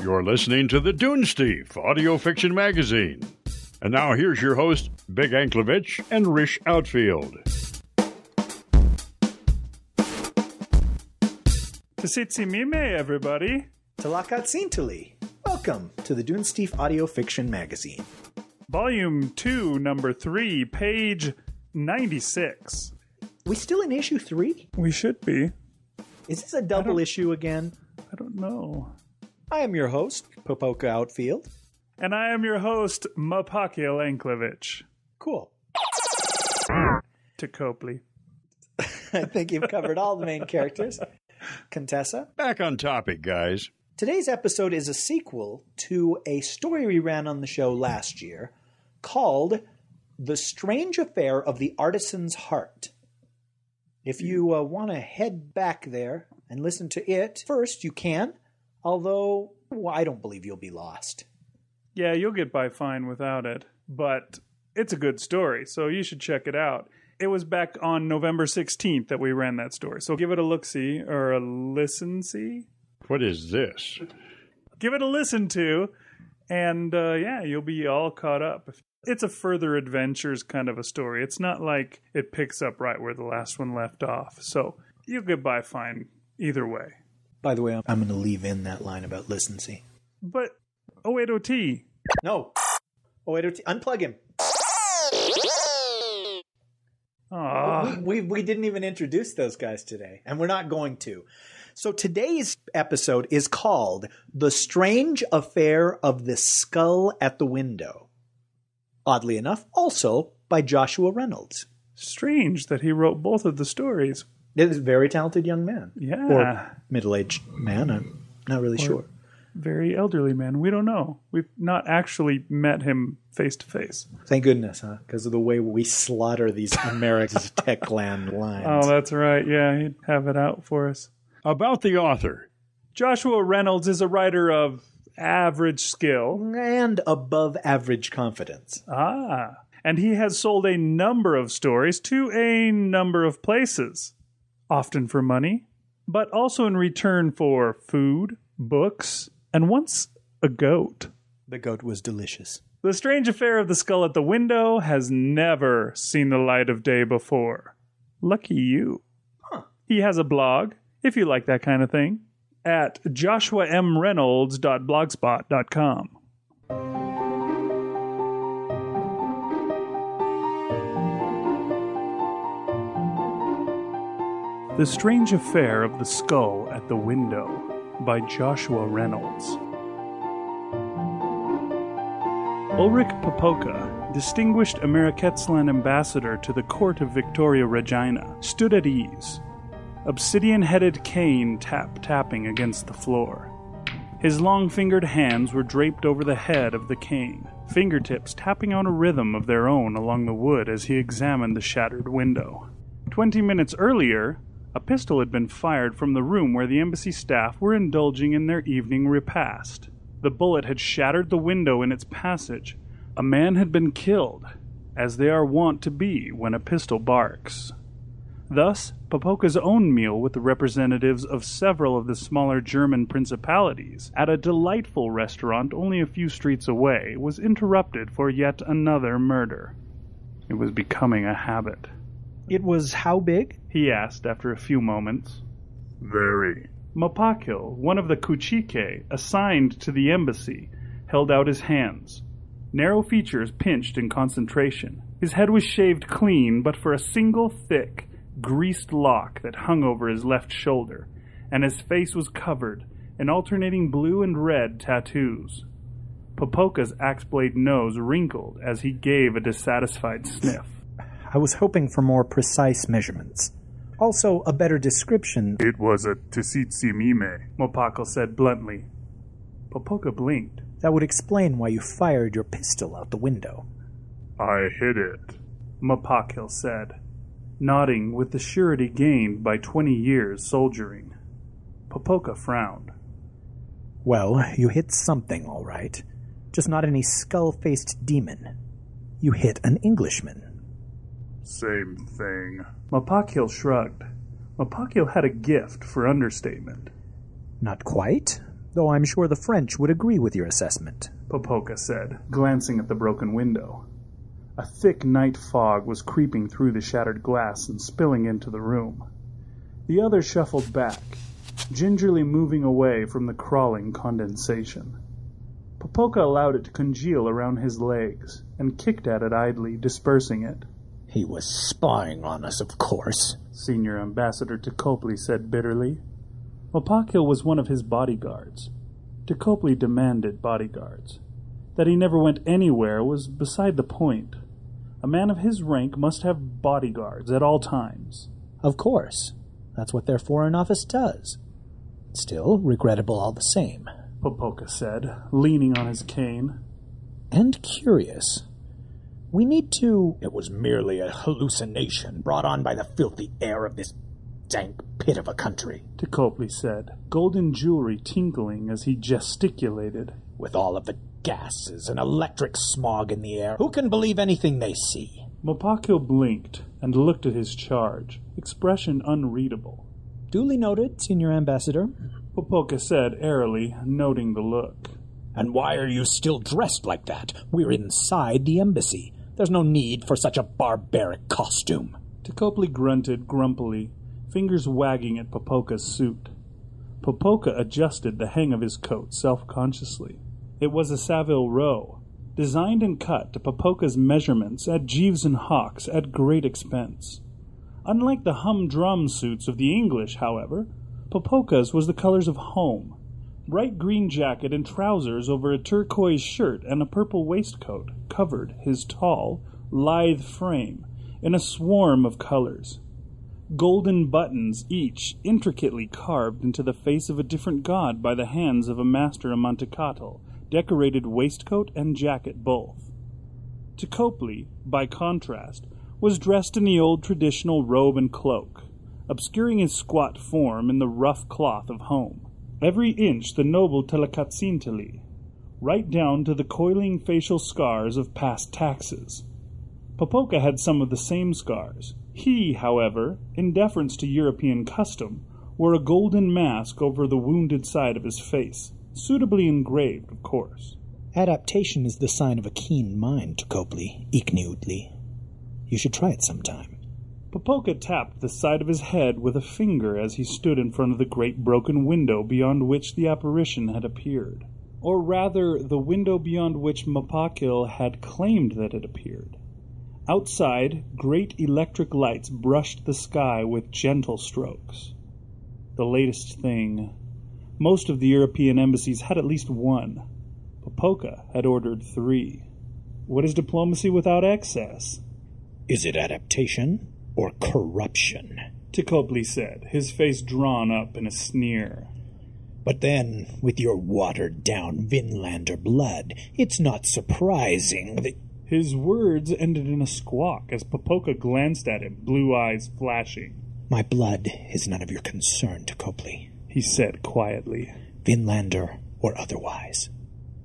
You're listening to the Dunesteef Audio Fiction Magazine. And now here's your host, Big Anklevich and Rish Outfield. Tsitsimime, everybody. Talakatsintali. Welcome to the Dunesteef Audio Fiction Magazine. Volume 2, number 3, page 96. We still in issue 3? We should be. Is this a double issue again? I don't know. I am your host, Popoca Outfield. And I am your host, Mapakil Anklevich. Cool. To Copley. I think you've covered all the main characters. Contessa. Back on topic, guys. Today's episode is a sequel to a story we ran on the show last year called The Strange Affair of the Artisan's Heart. If you want to head back there and listen to it first, you can, although I don't believe you'll be lost. Yeah, you'll get by fine without it, but it's a good story, so you should check it out. It was back on November 16th that we ran that story, so give it a look-see, or a listen-see. What is this? Give it a listen to, and yeah, you'll be all caught up. It's a further adventures kind of a story. It's not like it picks up right where the last one left off, so you'll get by fine either way. By the way, I'm going to leave in that line about listen-see. But, O8OT. No. O8OT. Unplug him. Aww. We didn't even introduce those guys today, and we're not going to. So today's episode is called The Strange Affair of the Skull at the Window. Oddly enough, also by Joshua Reynolds. Strange that he wrote both of the stories. He's a very talented young man. Yeah. Or middle-aged man. I'm not really sure. Very elderly man. We don't know. We've not actually met him face to face. Thank goodness, huh? Because of the way we slaughter these Ameriquetzlan lines. Oh, that's right. Yeah, he'd have it out for us. About the author. Joshua Reynolds is a writer of average skill. And above average confidence. And he has sold a number of stories to a number of places. Often for money, but also in return for food, books, and once a goat. The goat was delicious. The Strange Affair of the Skull at the Window has never seen the light of day before. Lucky you. Huh. He has a blog, if you like that kind of thing, at joshuamreynolds.blogspot.com. The Strange Affair of the Skull at the Window by Joshua Reynolds. Ulrich Popoca, distinguished Ameriquetzlan ambassador to the court of Victoria Regina, stood at ease, obsidian-headed cane tapping against the floor. His long-fingered hands were draped over the head of the cane, fingertips tapping out a rhythm of their own along the wood as he examined the shattered window. 20 minutes earlier, a pistol had been fired from the room where the embassy staff were indulging in their evening repast. The bullet had shattered the window in its passage. A man had been killed, as they are wont to be when a pistol barks. Thus, Popoca's own meal with the representatives of several of the smaller German principalities at a delightful restaurant only a few streets away was interrupted for yet another murder. It was becoming a habit. It was how big? He asked after a few moments. Very. Mapakil, one of the kuchike assigned to the embassy, held out his hands. Narrow features pinched in concentration. His head was shaved clean, but for a single thick, greased lock that hung over his left shoulder, and his face was covered in alternating blue and red tattoos. Popoca's axe-blade nose wrinkled as he gave a dissatisfied sniff. I was hoping for more precise measurements. Also, a better description. It was a tsitsimime, Mapakil said bluntly. Popoca blinked. That would explain why you fired your pistol out the window. I hid it, Mapakil said, nodding with the surety gained by 20 years soldiering. Popoca frowned. Well, you hit something, all right. Just not any skull-faced demon. You hit an Englishman. Same thing. Mapakil shrugged. Mapakil had a gift for understatement. Not quite, though I'm sure the French would agree with your assessment," Popoca said, glancing at the broken window. A thick night fog was creeping through the shattered glass and spilling into the room. The other shuffled back, gingerly moving away from the crawling condensation. Popoca allowed it to congeal around his legs and kicked at it idly, dispersing it. "He was spying on us, of course," Senior Ambassador Copley said bitterly. Mopoca was one of his bodyguards. Copley demanded bodyguards. That he never went anywhere was beside the point. A man of his rank must have bodyguards at all times. "Of course. That's what their Foreign Office does. Still, regrettable all the same," Popoca said, leaning on his cane. "And curious. We need to—" "It was merely a hallucination brought on by the filthy air of this dank pit of a country," Copley said, golden jewelry tinkling as he gesticulated. "With all of the gases and electric smog in the air, who can believe anything they see?" Mopoca blinked and looked at his charge, expression unreadable. "Duly noted, Senior Ambassador," Popoca said airily, noting the look. "And why are you still dressed like that? We're inside the embassy. There's no need for such a barbaric costume." Copley grunted grumpily, fingers wagging at Popoca's suit. Popoca adjusted the hang of his coat self-consciously. It was a Savile Row, designed and cut to Popoca's measurements at Jeeves and Hawkes at great expense. Unlike the humdrum suits of the English, however, Popoca's was the colors of home. Bright green jacket and trousers over a turquoise shirt and a purple waistcoat covered his tall, lithe frame in a swarm of colors. Golden buttons, each intricately carved into the face of a different god by the hands of a master of Montecatl, decorated waistcoat and jacket both. Copley, by contrast, was dressed in the old traditional robe and cloak, obscuring his squat form in the rough cloth of home. Every inch the noble Telekatsinteli, right down to the coiling facial scars of past taxes. Popoca had some of the same scars. He, however, in deference to European custom, wore a golden mask over the wounded side of his face, suitably engraved, of course. "Adaptation is the sign of a keen mind, Copley, Ikniutli. You should try it sometime." Popoca tapped the side of his head with a finger as he stood in front of the great broken window beyond which the apparition had appeared. Or rather, the window beyond which Mopakil had claimed that it appeared. Outside, great electric lights brushed the sky with gentle strokes. The latest thing. Most of the European embassies had at least one. Popoca had ordered 3. What is diplomacy without excess? "Is it adaptation or corruption?" Copley said, his face drawn up in a sneer. "But then, with your watered-down Vinlander blood, it's not surprising that—" His words ended in a squawk as Popoca glanced at him, blue eyes flashing. "My blood is none of your concern, Copley," he said quietly. "Vinlander or otherwise.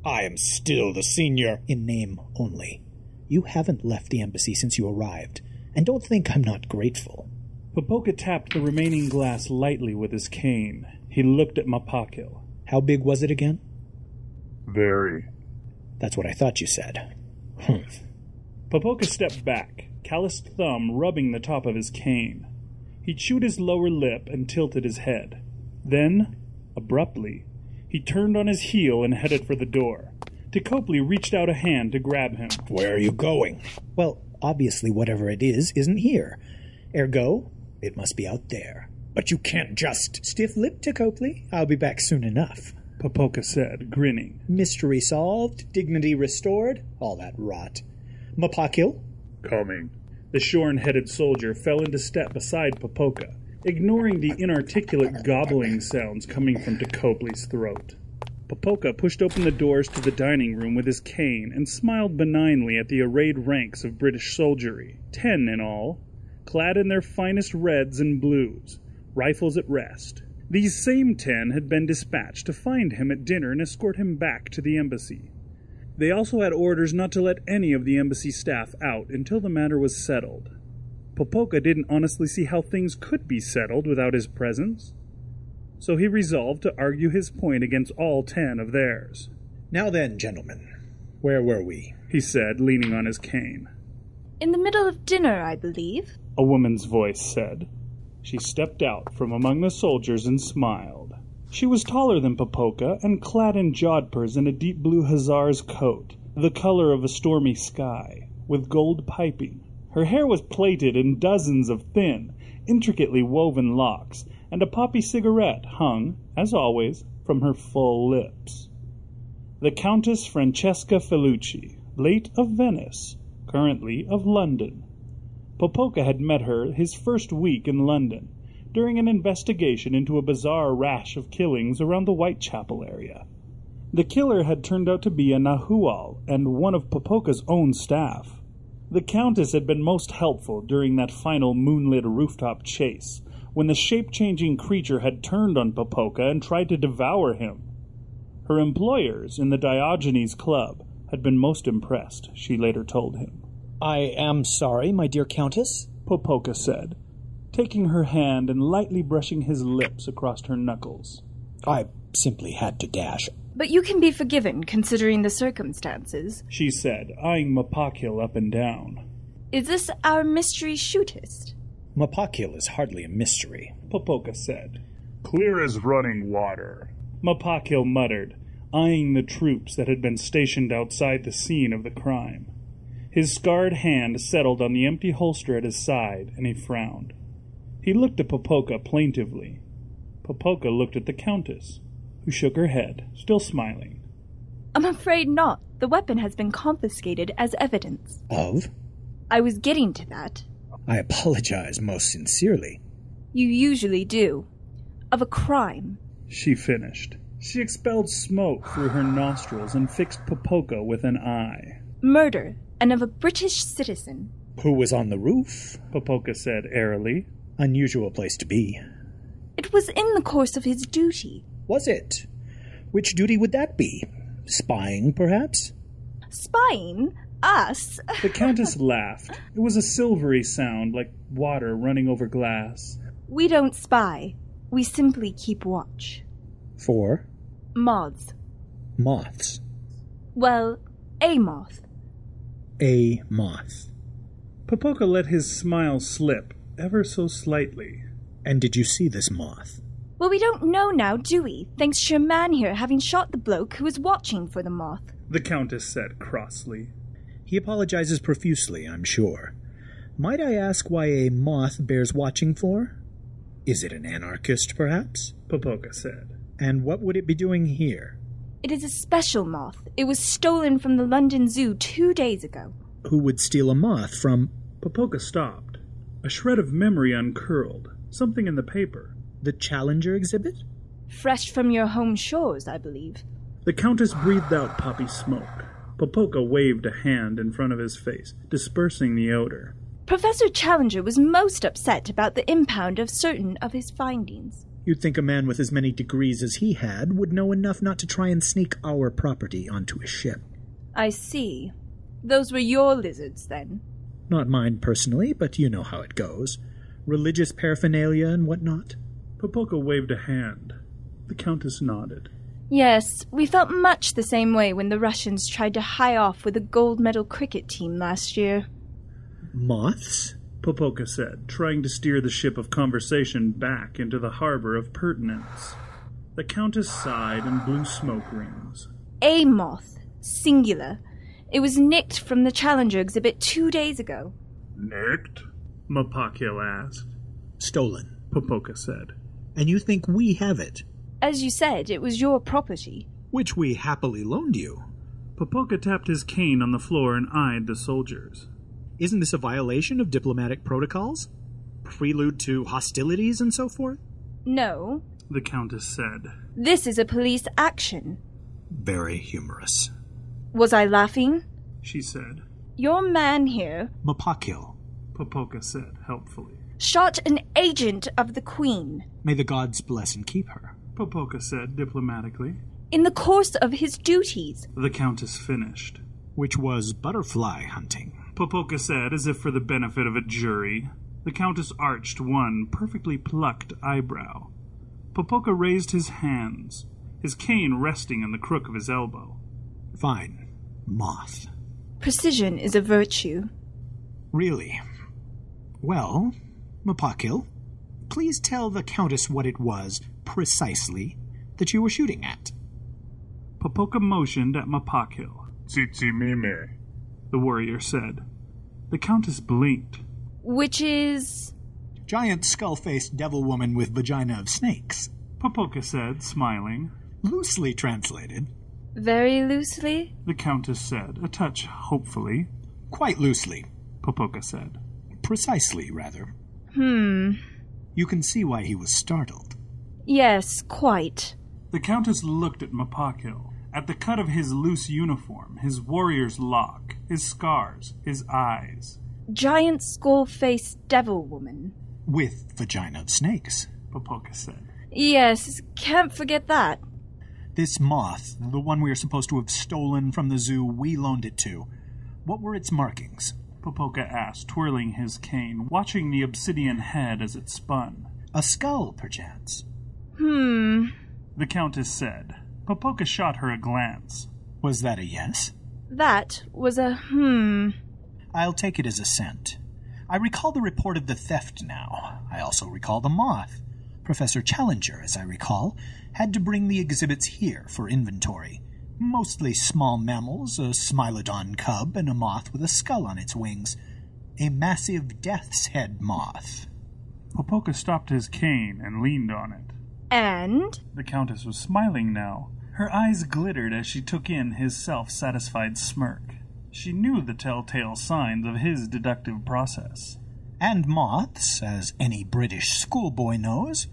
I am still the senior in name only. You haven't left the embassy since you arrived, and don't think I'm not grateful." Popoca tapped the remaining glass lightly with his cane. He looked at Mopakil. "How big was it again?" "Very." "That's what I thought you said." "Humph." Popoca stepped back, calloused thumb rubbing the top of his cane. He chewed his lower lip and tilted his head. Then, abruptly, he turned on his heel and headed for the door. Copley reached out a hand to grab him. "Where are you going?" "Well, obviously whatever it is isn't here. Ergo, it must be out there." "But you can't just—" "Stiff-lipped, Copley. I'll be back soon enough," Popoca said, grinning. "Mystery solved, dignity restored, all that rot. Mopakil?" "Coming." The shorn-headed soldier fell into step beside Popoca, ignoring the inarticulate gobbling sounds coming from Copley's throat. Popoca pushed open the doors to the dining room with his cane and smiled benignly at the arrayed ranks of British soldiery, 10 in all, clad in their finest reds and blues, rifles at rest. These same 10 had been dispatched to find him at dinner and escort him back to the embassy. They also had orders not to let any of the embassy staff out until the matter was settled. Popoca didn't honestly see how things could be settled without his presence. so he resolved to argue his point against all 10 of theirs. "Now then, gentlemen, where were we?" he said, leaning on his cane. In the middle of dinner, I believe, a woman's voice said. She stepped out from among the soldiers and smiled. She was taller than Popoca and clad in jodhpurs and a deep blue hussar's coat, the color of a stormy sky, with gold piping. Her hair was plaited in dozens of thin, intricately woven locks, and a poppy cigarette hung, as always, from her full lips. The Countess Francesca Felucci, late of Venice, currently of London. Popoca had met her his first week in London, during an investigation into a bizarre rash of killings around the Whitechapel area. The killer had turned out to be a Nahual and one of Popoca's own staff. The Countess had been most helpful during that final moonlit rooftop chase, when the shape-changing creature had turned on Popoca and tried to devour him. Her employers in the Diogenes Club had been most impressed, she later told him. "I am sorry, my dear Countess," Popoca said, taking her hand and lightly brushing his lips across her knuckles. "I simply had to dash." but you can be forgiven considering the circumstances, she said, eyeing Mapakil up and down. Is this our mystery shootist? Mapakil is hardly a mystery, Popoca said. Clear as running water, Mapakil muttered, eyeing the troops that had been stationed outside the scene of the crime. His scarred hand settled on the empty holster at his side, and he frowned. He looked at Popoca plaintively. Popoca looked at the Countess, who shook her head, still smiling. I'm afraid not. The weapon has been confiscated as evidence. Of? I was getting to that. I apologize most sincerely. You usually do. Of a crime. She finished. She expelled smoke through her nostrils and fixed Popoca with an eye. Murder, and of a British citizen. Who was on the roof? Popoca said airily. Unusual place to be. It was in the course of his duty. Was it? Which duty would that be? Spying, perhaps? Spying? Us? The Countess laughed. It was a silvery sound, like water running over glass. We don't spy. We simply keep watch. For? Moths. Moths. Well, a moth. A moth. Popoca let his smile slip, ever so slightly. And did you see this moth? Well, we don't know now, do we? Thanks to your man here having shot the bloke who was watching for the moth. The Countess said crossly. He apologizes profusely, I'm sure. Might I ask why a moth bears watching for? Is it an anarchist, perhaps? Popoca said. And what would it be doing here? It is a special moth. It was stolen from the London Zoo 2 days ago. Who would steal a moth from... Popoca stopped. A shred of memory uncurled. Something in the paper. The Challenger exhibit? Fresh from your home shores, I believe. The Countess breathed out poppy smoke. Popoca waved a hand in front of his face, dispersing the odor. Professor Challenger was most upset about the impound of certain of his findings. You'd think a man with as many degrees as he had would know enough not to try and sneak our property onto a ship. I see. Those were your lizards, then? Not mine personally, but you know how it goes. Religious paraphernalia and whatnot. Popoca waved a hand. The Countess nodded. Yes, we felt much the same way when the Russians tried to hie off with a gold medal cricket team last year. Moths? Popoca said, trying to steer the ship of conversation back into the harbor of pertinence. The Countess sighed and blew smoke rings. A moth, singular. It was nicked from the Challenger exhibit 2 days ago. nicked? Mapakil asked. Stolen, Popoca said. And you think we have it? As you said, it was your property. Which we happily loaned you. Popoca tapped his cane on the floor and eyed the soldiers. Isn't this a violation of diplomatic protocols? Prelude to hostilities and so forth? No. The Countess said. This is a police action. Very humorous. Was I laughing? She said. Your man here, Mapakil. Popoca said helpfully. shot an agent of the Queen. May the gods bless and keep her. Popoca said diplomatically. In the course of his duties. The Countess finished. Which was butterfly hunting. Popoca said, as if for the benefit of a jury. The Countess arched one perfectly plucked eyebrow. Popoca raised his hands, his cane resting on the crook of his elbow. Fine. Moth. Precision is a virtue. Really? Well, Mapakil, please tell the Countess what it was, precisely, that you were shooting at. Popoca motioned at Mapakil. Tsitsimime. The warrior said. The Countess blinked. Which is... Giant skull-faced devil woman with vagina of snakes. Popoca said, smiling. Loosely translated. Very loosely? The Countess said, a touch hopefully. Quite loosely. Popoca said. Precisely, rather. You can see why he was startled. Yes, quite. The Countess looked at Mapakil, at the cut of his loose uniform, his warrior's lock, his scars, his eyes. Giant skull-faced devil woman. With vagina of snakes, Popoca said. Yes, can't forget that. This moth, the one we are supposed to have stolen from the zoo we loaned it to, what were its markings? Popoca asked, twirling his cane, watching the obsidian head as it spun. A skull, perchance. The Countess said. Popoca shot her a glance. Was that a yes? That was a I'll take it as assent. I recall the report of the theft now. I also recall the moth. Professor Challenger, as I recall, had to bring the exhibits here for inventory. Mostly small mammals, a smilodon cub, and a moth with a skull on its wings. A massive death's head moth. Popoca stopped his cane and leaned on it. And? The Countess was smiling now. Her eyes glittered as she took in his self-satisfied smirk. She knew the telltale signs of his deductive process. And moths, as any British schoolboy knows,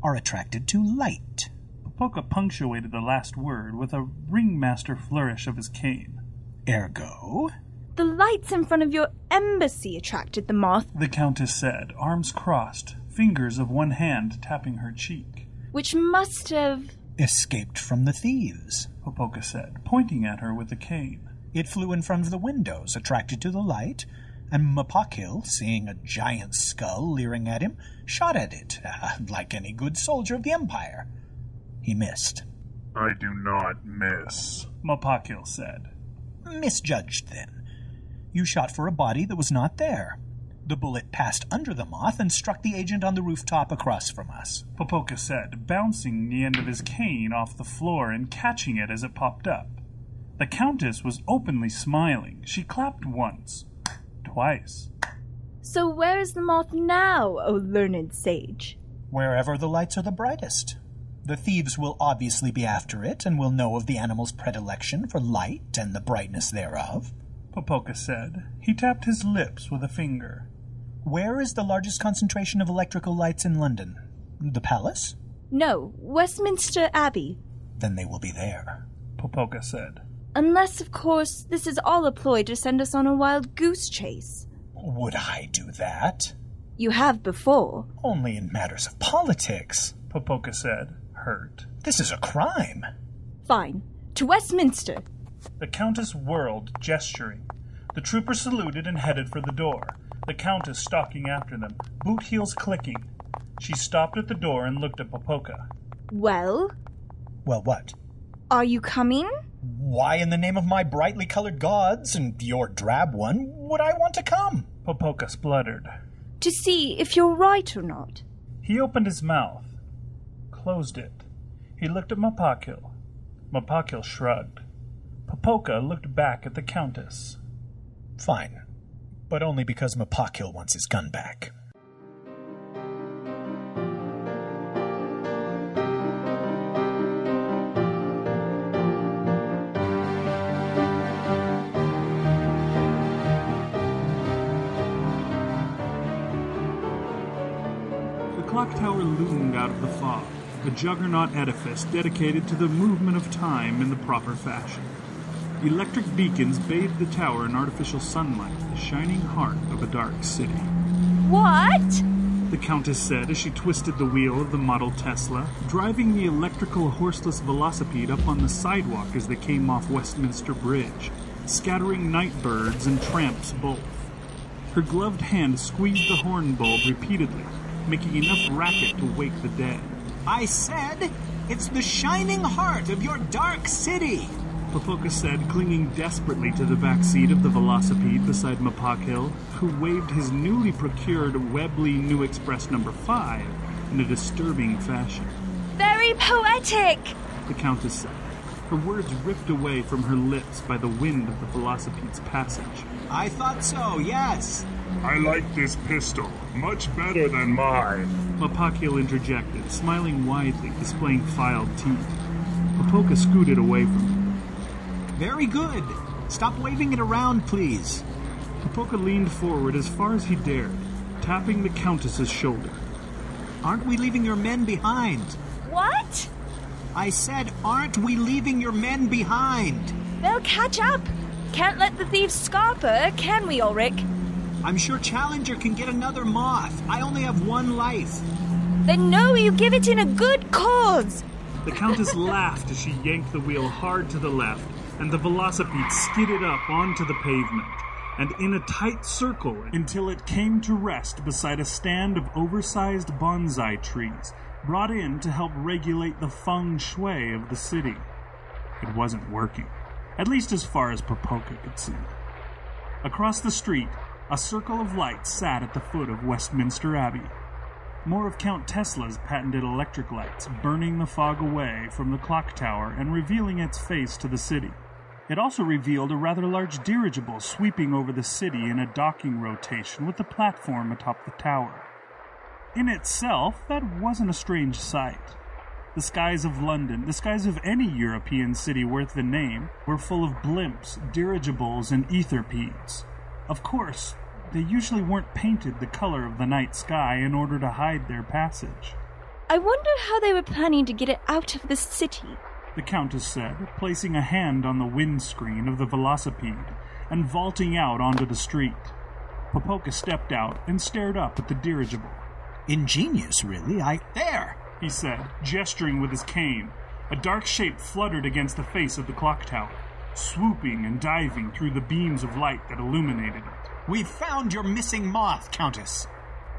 are attracted to light. Popoca punctuated the last word with a ringmaster flourish of his cane. Ergo? The lights in front of your embassy attracted the moth, the Countess said, arms crossed, fingers of one hand tapping her cheek. Which must have... escaped from the thieves, Popoca said, pointing at her with the cane. It flew in front of the windows, attracted to the light, and Mapakil, seeing a giant skull leering at him, shot at it, like any good soldier of the Empire. He missed. I do not miss, Mapakil said. Misjudged, then. You shot for a body that was not there. The bullet passed under the moth and struck the agent on the rooftop across from us, Popoca said, bouncing the end of his cane off the floor and catching it as it popped up. The Countess was openly smiling. She clapped once, twice. So where is the moth now, O learned sage? Wherever the lights are the brightest. The thieves will obviously be after it, and will know of the animal's predilection for light and the brightness thereof, Popoca said. He tapped his lips with a finger. Where is the largest concentration of electrical lights in London? The palace? No, Westminster Abbey. Then they will be there, Popoca said. Unless, of course, this is all a ploy to send us on a wild goose chase. Would I do that? You have before. Only in matters of politics, Popoca said, hurt. This is a crime. Fine. To Westminster. The Countess whirled, gesturing. The trooper saluted and headed for the door, the Countess stalking after them, boot heels clicking. She stopped at the door and looked at Popoca. Well? Well, what? Are you coming? Why, in the name of my brightly colored gods and your drab one, would I want to come? Popoca spluttered. To see if you're right or not. He opened his mouth, closed it. He looked at Mapakil. Mapakil shrugged. Popoca looked back at the Countess. Fine, but only because Mapakil wants his gun back. The clock tower loomed out of the fog, a juggernaut edifice dedicated to the movement of time in the proper fashion. Electric beacons bathed the tower in artificial sunlight, the shining heart of a dark city. What? The Countess said as she twisted the wheel of the model Tesla, driving the electrical horseless velocipede up on the sidewalk as they came off Westminster Bridge, scattering night birds and tramps both. Her gloved hand squeezed the horn bulb repeatedly, making enough racket to wake the dead. I said it's the shining heart of your dark city. Popoca said, clinging desperately to the back seat of the velocipede beside Mopoca, who waved his newly procured Webley New Express No. 5 in a disturbing fashion. Very poetic, the Countess said, her words ripped away from her lips by the wind of the velocipede's passage. I thought so, yes. I like this pistol much better than mine. Mopoca interjected, smiling widely, displaying filed teeth. Popoca scooted away from him. Very good. Stop waving it around, please. Popoca leaned forward as far as he dared, tapping the Countess's shoulder. Aren't we leaving your men behind? What? I said, aren't we leaving your men behind? They'll catch up. Can't let the thieves scarper, can we, Ulrich? I'm sure Challenger can get another moth. I only have one life. Then no, you give it in a good cause. The Countess laughed as she yanked the wheel hard to the left, and the velocipede skidded up onto the pavement, and in a tight circle until it came to rest beside a stand of oversized bonsai trees, brought in to help regulate the feng shui of the city. It wasn't working, at least as far as Popoca could see. Across the street, a circle of lights sat at the foot of Westminster Abbey. More of Count Tesla's patented electric lights, burning the fog away from the clock tower and revealing its face to the city. It also revealed a rather large dirigible sweeping over the city in a docking rotation with the platform atop the tower. In itself, that wasn't a strange sight. The skies of London, the skies of any European city worth the name, were full of blimps, dirigibles, and etherpedes. Of course, they usually weren't painted the color of the night sky in order to hide their passage. I wonder how they were planning to get it out of the city, the Countess said, placing a hand on the windscreen of the velocipede and vaulting out onto the street. Popoca stepped out and stared up at the dirigible. Ingenious, really. There, he said, gesturing with his cane. A dark shape fluttered against the face of the clock tower, swooping and diving through the beams of light that illuminated it. We've found your missing moth, Countess.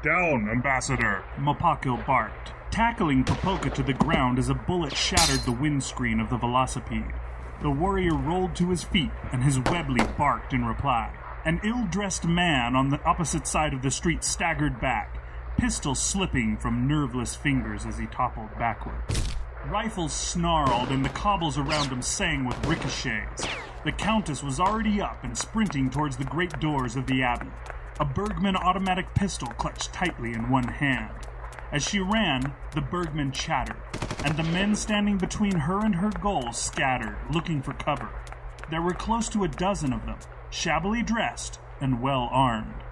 Down, Ambassador, Mopoca barked, tackling Popoca to the ground as a bullet shattered the windscreen of the velocipede. The warrior rolled to his feet, and his Webley barked in reply. An ill-dressed man on the opposite side of the street staggered back, pistol slipping from nerveless fingers as he toppled backwards. Rifles snarled, and the cobbles around him sang with ricochets. The Countess was already up and sprinting towards the great doors of the Abbey, a Bergman automatic pistol clutched tightly in one hand. As she ran, the Bergman chattered, and the men standing between her and her goal scattered, looking for cover. There were close to a dozen of them, shabbily dressed and well armed.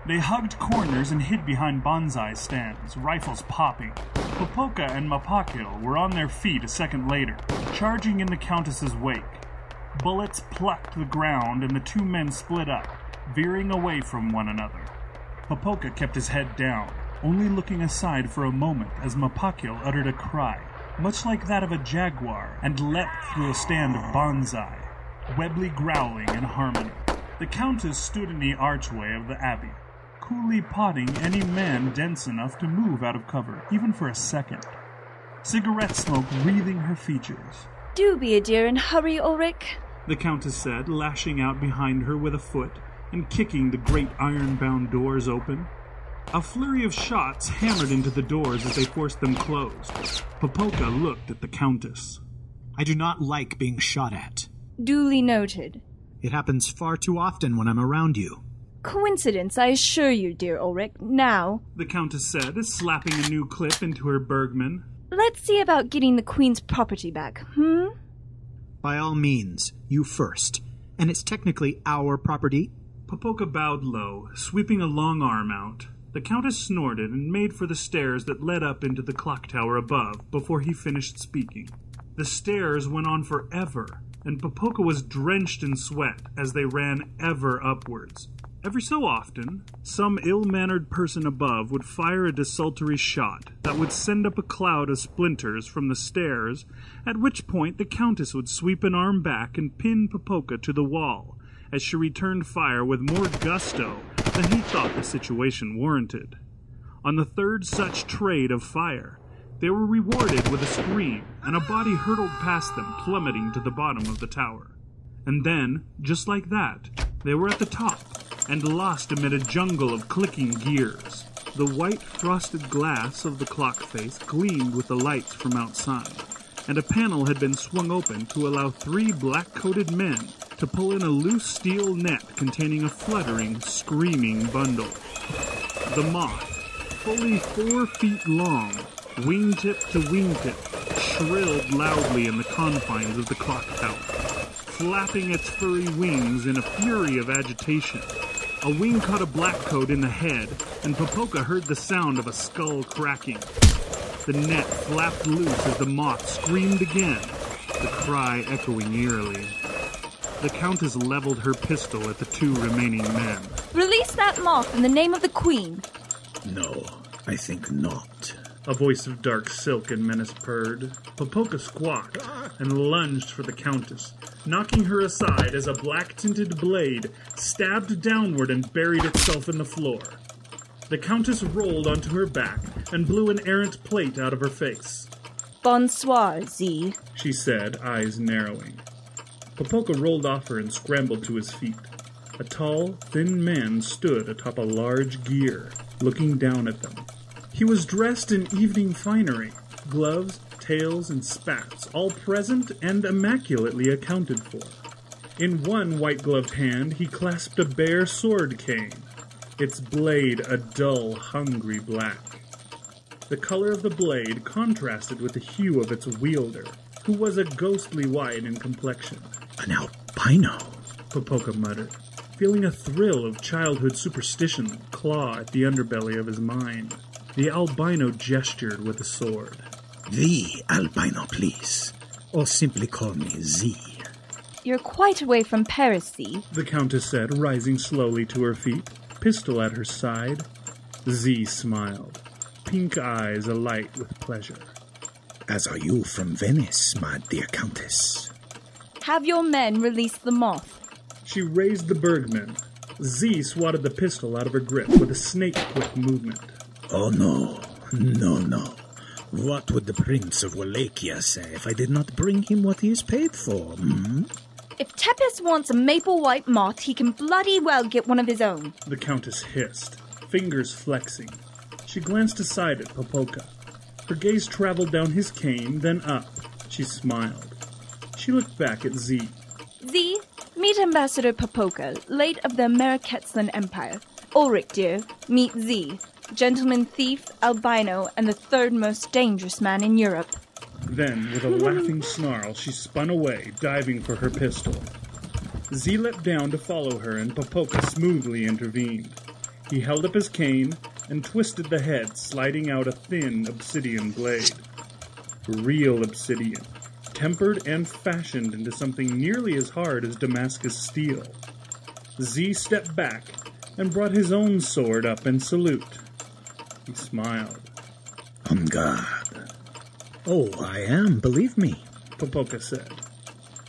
They hugged corners and hid behind bonsai stands, rifles popping. Popoca and Mopoca were on their feet a second later, charging in the Countess's wake. Bullets plucked the ground and the two men split up, veering away from one another. Popoca kept his head down, only looking aside for a moment as Mopoca uttered a cry, much like that of a jaguar, and leapt through a stand of bonsai, Webley growling in harmony. The Countess stood in the archway of the Abbey, coolly potting any man dense enough to move out of cover, even for a second. Cigarette smoke wreathing her features. Do be a dear and hurry, Ulrich, the Countess said, lashing out behind her with a foot and kicking the great iron-bound doors open. A flurry of shots hammered into the doors as they forced them closed. Popoca looked at the Countess. I do not like being shot at. Duly noted. It happens far too often when I'm around you. Coincidence, I assure you, dear Ulrich. Now, the Countess said, slapping a new clip into her Bergman. Let's see about getting the Queen's property back, By all means, you first. And it's technically our property. Popoca bowed low, sweeping a long arm out. The Countess snorted and made for the stairs that led up into the clock tower above before he finished speaking. The stairs went on forever, and Popoca was drenched in sweat as they ran ever upwards. Every so often, some ill-mannered person above would fire a desultory shot that would send up a cloud of splinters from the stairs, at which point the Countess would sweep an arm back and pin Popoca to the wall, as she returned fire with more gusto than he thought the situation warranted. On the third such trade of fire, They were rewarded with a scream, and a body hurtled past them, plummeting to the bottom of the tower. And then, just like that, they were at the top, and lost amid a jungle of clicking gears. The white frosted glass of the clock face gleamed with the lights from outside, and a panel had been swung open to allow 3 black-coated men to pull in a loose steel net containing a fluttering, screaming bundle. The moth, fully 4 feet long, wingtip to wingtip, shrilled loudly in the confines of the clock tower, flapping its furry wings in a fury of agitation. A wing caught a blackcoat in the head, and Popoca heard the sound of a skull cracking. The net flapped loose as the moth screamed again, the cry echoing eerily. The Countess leveled her pistol at the 2 remaining men. Release that moth in the name of the Queen. No, I think not. A voice of dark silk and menace purred. Popoca squawked and lunged for the Countess, knocking her aside as a black-tinted blade stabbed downward and buried itself in the floor. The Countess rolled onto her back and blew an errant plate out of her face. Bonsoir, Z, she said, eyes narrowing. Popoca rolled off her and scrambled to his feet. A tall, thin man stood atop a large gear, looking down at them. He was dressed in evening finery, gloves, tails, and spats, all present and immaculately accounted for. In one white-gloved hand he clasped a bare sword cane, its blade a dull, hungry black. The color of the blade contrasted with the hue of its wielder, who was a ghostly white in complexion. An albino, Popoca muttered, feeling a thrill of childhood superstition claw at the underbelly of his mind. The albino gestured with a sword. The albino, please. Or simply call me Z. You're quite away from Paris, Z, the Countess said, rising slowly to her feet, pistol at her side. Z smiled, pink eyes alight with pleasure. As are you from Venice, my dear Countess. Have your men release the moth. She raised the Bergman. Z swatted the pistol out of her grip with a snake-quick movement. Oh, no. No. What would the Prince of Wallachia say if I did not bring him what he is paid for, If Tepes wants a maple white moth, he can bloody well get one of his own, the Countess hissed, fingers flexing. She glanced aside at Popoca. Her gaze traveled down his cane, then up. She smiled. She looked back at Z. Z, meet Ambassador Popoca, late of the Ameriquetzlan Empire. Ulrich, dear, meet Z, gentleman thief, albino, and the 3rd most dangerous man in Europe. Then, with a laughing snarl, she spun away, diving for her pistol. Z leapt down to follow her, and Popoca smoothly intervened. He held up his cane and twisted the head, sliding out a thin obsidian blade. Real obsidian, tempered and fashioned into something nearly as hard as Damascus steel. Z stepped back and brought his own sword up in salute. He smiled. On guard. Oh, I am, believe me, Popoca said.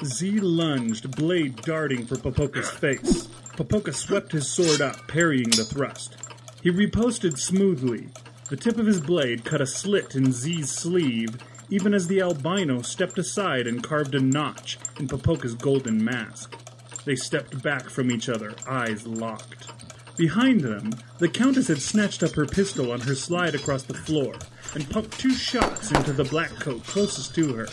Z lunged, blade darting for Popoca's face. Popoca swept his sword up, parrying the thrust. He riposted smoothly. The tip of his blade cut a slit in Z's sleeve, even as the albino stepped aside and carved a notch in Popoca's golden mask. They stepped back from each other, eyes locked. Behind them, the Countess had snatched up her pistol on her slide across the floor and pumped 2 shots into the black coat closest to her.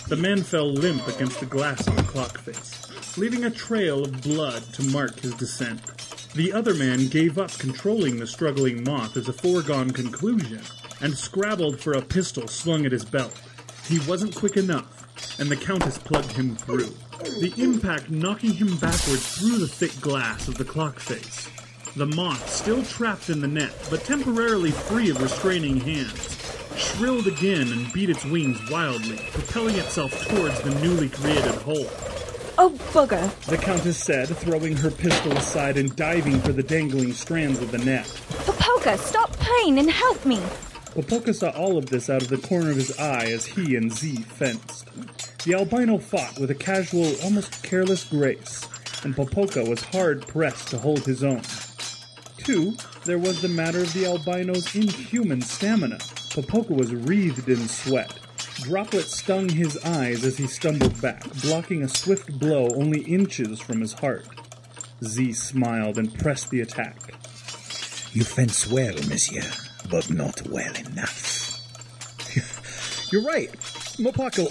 The man fell limp against the glass of the clock face, leaving a trail of blood to mark his descent. The other man gave up controlling the struggling moth as a foregone conclusion and scrabbled for a pistol slung at his belt. He wasn't quick enough, and the Countess plugged him through, the impact knocking him backwards through the thick glass of the clock face. The moth, still trapped in the net, but temporarily free of restraining hands, shrilled again and beat its wings wildly, propelling itself towards the newly created hole. Oh, bugger, the Countess said, throwing her pistol aside and diving for the dangling strands of the net. Popoca, stop playing and help me. Popoca saw all of this out of the corner of his eye as he and Z fenced. The albino fought with a casual, almost careless grace, and Popoca was hard-pressed to hold his own. Too, there was the matter of the albino's inhuman stamina. Popoca was wreathed in sweat. Droplets stung his eyes as he stumbled back, blocking a swift blow only inches from his heart. Z smiled and pressed the attack. You fence well, monsieur, but not well enough. You're right. Mopoca,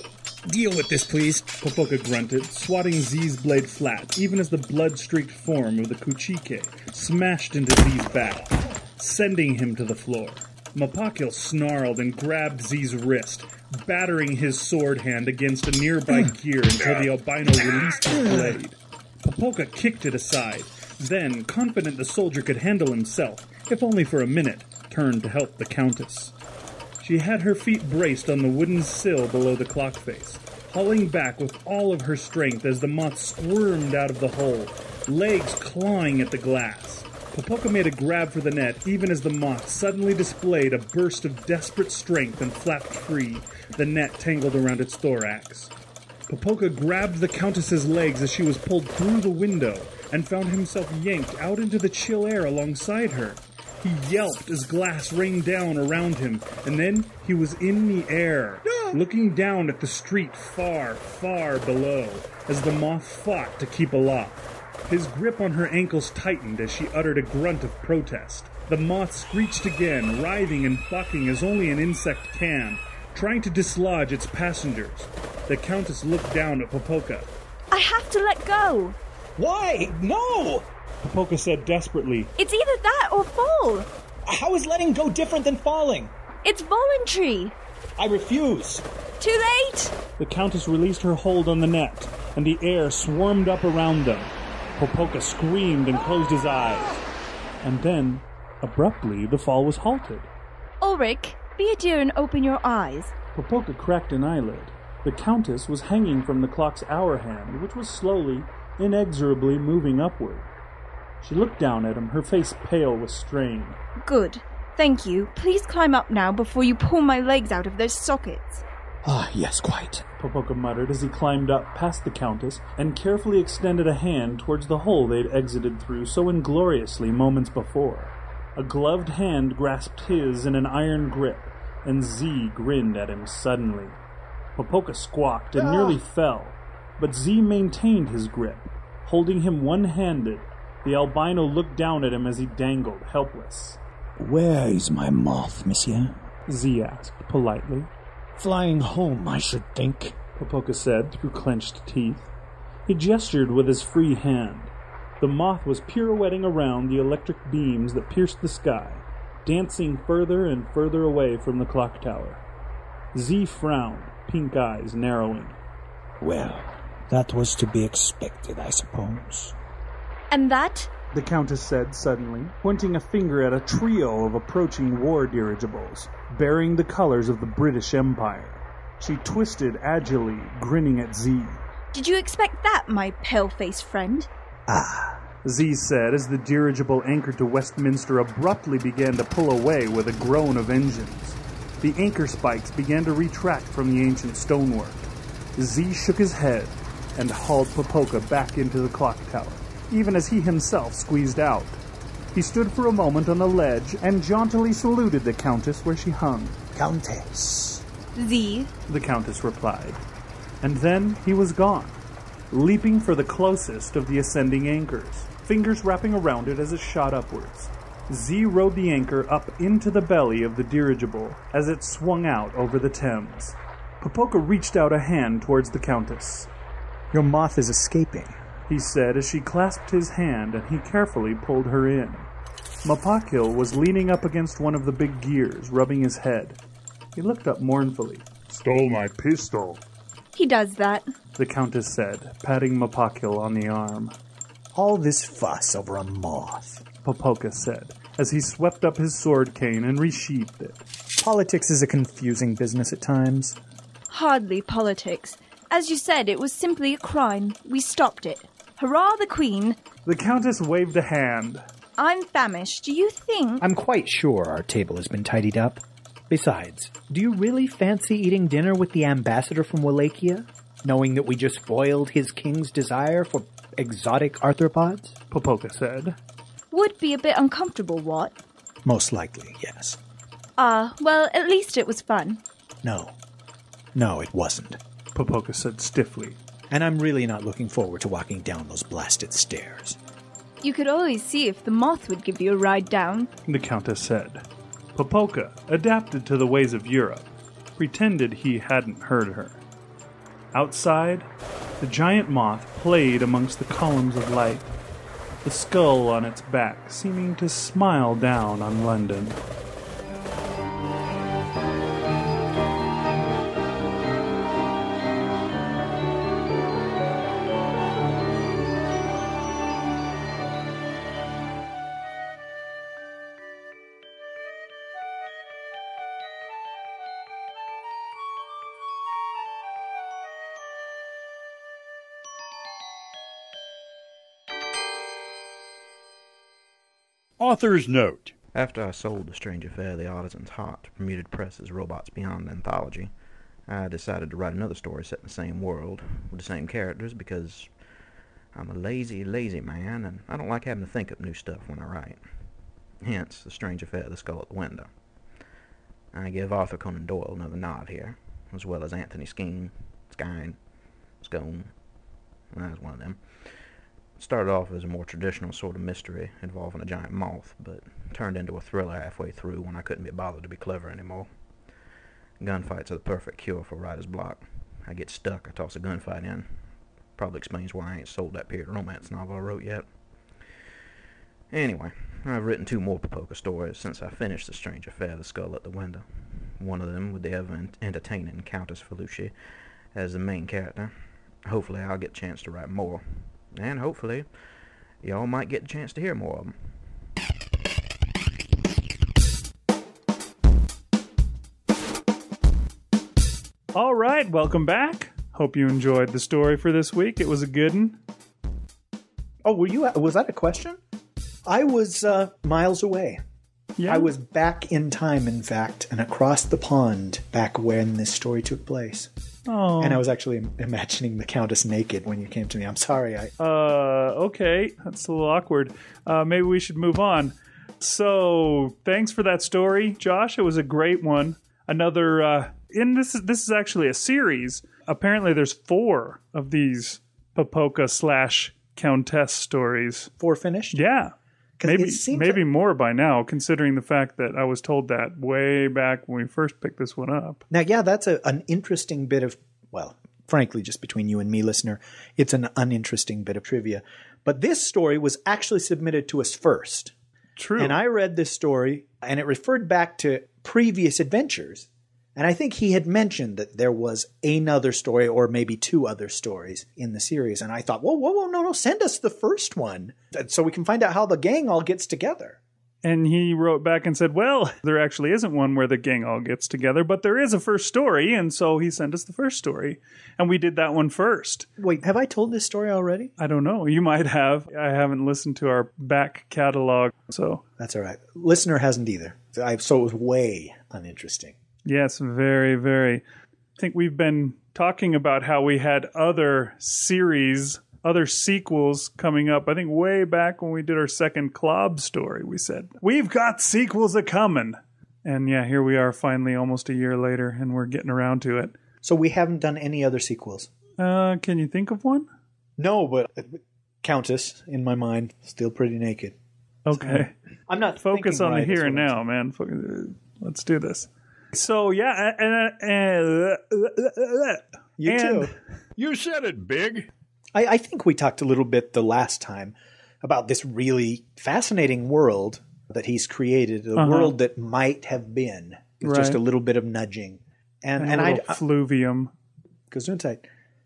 deal with this, please. Popoca grunted, swatting Z's blade flat, even as the blood-streaked form of the Kuchike smashed into Z's back, sending him to the floor. Mopoca snarled and grabbed Z's wrist, battering his sword hand against a nearby gear until the albino released his blade. Popoca kicked it aside, then, confident the soldier could handle himself, if only for a minute, turned to help the Countess. She had her feet braced on the wooden sill below the clock face, hauling back with all of her strength as the moth squirmed out of the hole, legs clawing at the glass. Popoca made a grab for the net even as the moth suddenly displayed a burst of desperate strength and flapped free, the net tangled around its thorax. Popoca grabbed the Countess's legs as she was pulled through the window and found himself yanked out into the chill air alongside her. He yelped as glass rained down around him, and then he was in the air, looking down at the street far, far below, as the moth fought to keep aloft. His grip on her ankles tightened as she uttered a grunt of protest. The moth screeched again, writhing and bucking as only an insect can, trying to dislodge its passengers. The Countess looked down at Popoca. I have to let go. Why? No! Popoca said desperately. It's either that or fall. How is letting go different than falling? It's voluntary. I refuse. Too late. The Countess released her hold on the net, and the air swarmed up around them. Popoca screamed and closed his eyes. And then, abruptly, the fall was halted. Ulrich, be a dear and open your eyes. Popoca cracked an eyelid. The Countess was hanging from the clock's hour hand, which was slowly, inexorably moving upward. She looked down at him, her face pale with strain. Good. Thank you. Please climb up now before you pull my legs out of their sockets. Ah, yes, quite. Popoca muttered as he climbed up past the Countess and carefully extended a hand towards the hole they'd exited through so ingloriously moments before. A gloved hand grasped his in an iron grip, and Z grinned at him suddenly. Popoca squawked and nearly fell, but Z maintained his grip, holding him one-handed. The albino looked down at him as he dangled, helpless. Where is my moth, monsieur? Z asked, politely. Flying home, I should think, Popoca said through clenched teeth. He gestured with his free hand. The moth was pirouetting around the electric beams that pierced the sky, dancing further and further away from the clock tower. Z frowned, pink eyes narrowing. Well, that was to be expected, I suppose. And that? The Countess said suddenly, pointing a finger at a trio of approaching war dirigibles, bearing the colors of the British Empire. She twisted agilely, grinning at Z. Did you expect that, my pale-faced friend? Ah, Z said as the dirigible anchored to Westminster abruptly began to pull away with a groan of engines. The anchor spikes began to retract from the ancient stonework. Z shook his head and hauled Popoca back into the clock tower, even as he himself squeezed out. He stood for a moment on the ledge and jauntily saluted the Countess where she hung. Countess. Z, the Countess replied. And then he was gone, leaping for the closest of the ascending anchors, fingers wrapping around it as it shot upwards. Z rode the anchor up into the belly of the dirigible as it swung out over the Thames. Popoca reached out a hand towards the Countess. Your moth is escaping, he said as she clasped his hand and he carefully pulled her in. Mopoca was leaning up against one of the big gears, rubbing his head. He looked up mournfully. Stole my pistol. he does that, the Countess said, patting Mopoca on the arm. All this fuss over a moth, Popoca said, as he swept up his sword cane and resheathed it. Politics is a confusing business at times. Hardly politics. As you said, it was simply a crime. We stopped it. Hurrah the Queen! The Countess waved a hand. I'm famished. Do you think... I'm quite sure our table has been tidied up. Besides, do you really fancy eating dinner with the ambassador from Wallachia, knowing that we just foiled his king's desire for exotic arthropods? Popoca said. Would be a bit uncomfortable, what? Most likely, yes. Ah, well, at least it was fun. No. No, it wasn't. Popoca said stiffly. And I'm really not looking forward to walking down those blasted stairs. You could always see if the moth would give you a ride down, The Countess said. Popoca, adapted to the ways of Europe, pretended he hadn't heard her. Outside, the giant moth played amongst the columns of light, the skull on its back seeming to smile down on London. Author's note. After I sold The Strange Affair of the Artisan's Heart to Bermuda Press's Robots Beyond anthology, I decided to write another story set in the same world, with the same characters, because I'm a lazy, lazy man, and I don't like having to think up new stuff when I write. Hence, The Strange Affair of the Skull at the Window. I give Arthur Conan Doyle another nod here, as well as Anthony Scone. That was one of them. It started off as a more traditional sort of mystery involving a giant moth, but turned into a thriller halfway through when I couldn't be bothered to be clever anymore. Gunfights are the perfect cure for writer's block. I get stuck, I toss a gunfight in. Probably explains why I ain't sold that period romance novel I wrote yet. Anyway, I've written 2 more Popoca stories since I finished The Strange Affair of the Skull at the Window. One of them with the ever-entertaining Countess Felucci as the main character. Hopefully I'll get a chance to write more. And hopefully, y'all might get a chance to hear more of them. All right, welcome back. Hope you enjoyed the story for this week. It was a good one. Oh, was that a question? I was miles away. Yeah. I was back in time, in fact, and across the pond back when this story took place. Oh. And I was actually imagining the Countess naked when you came to me. I'm sorry. Okay. That's a little awkward. Maybe we should move on. So, thanks for that story, Josh. It was a great one. Another, and this is actually a series. Apparently there's 4 of these Popoca/Countess stories. 4 finished? Yeah. Maybe more by now, considering the fact that I was told that way back when we first picked this one up. Now, yeah, that's an interesting bit of, well, frankly, just between you and me, listener, it's an uninteresting bit of trivia. But this story was actually submitted to us first. True. And I read this story, and it referred back to previous adventures. And I think he had mentioned that there was another story or maybe 2 other stories in the series. And I thought, whoa, no, send us the first one so we can find out how the gang all gets together. And he wrote back and said, well, there actually isn't one where the gang all gets together, but there is a first story. And so he sent us the first story. And we did that one first. Wait, have I told this story already? I don't know. You might have. I haven't listened to our back catalog, so. That's all right. Listener hasn't either. So it was way uninteresting. Yes, very, very. I think we've been talking about how we had other sequels coming up. I think way back when we did our second Clob story, we said, we've got sequels a-coming. And yeah, here we are finally almost a year later, and we're getting around to it. So we haven't done any other sequels? Can you think of one? No, but Countess, in my mind, still pretty naked. Okay. So I'm not focus on the here and now, man. Let's do this. So, yeah, you too. You said it, Big. I think we talked a little bit the last time about this really fascinating world that he's created, a world that might have been, with just a little bit of nudging. And I fluvium. Gesundheit.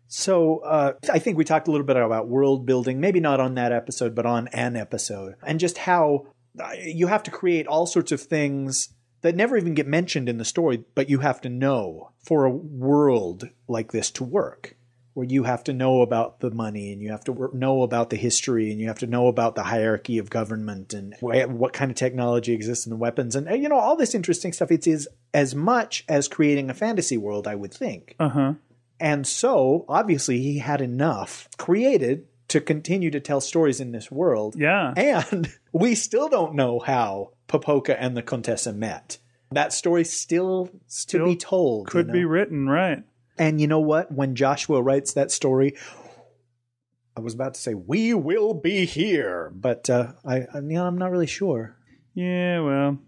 So I think we talked a little bit about world building, maybe not on that episode, but on an episode, and just how you have to create all sorts of things that never even get mentioned in the story, but you have to know for a world like this to work, where you have to know about the money, and you have to know about the history, and you have to know about the hierarchy of government, and what kind of technology exists in the weapons, and all this interesting stuff. It is as much as creating a fantasy world, I would think. And so, obviously, he had enough created to continue to tell stories in this world. Yeah. And we still don't know how Popoca and the Countess met. That story's still to be told. Could be written, right. And you know what? When Joshua writes that story, I was about to say, we will be here. But I'm not really sure. Yeah, well.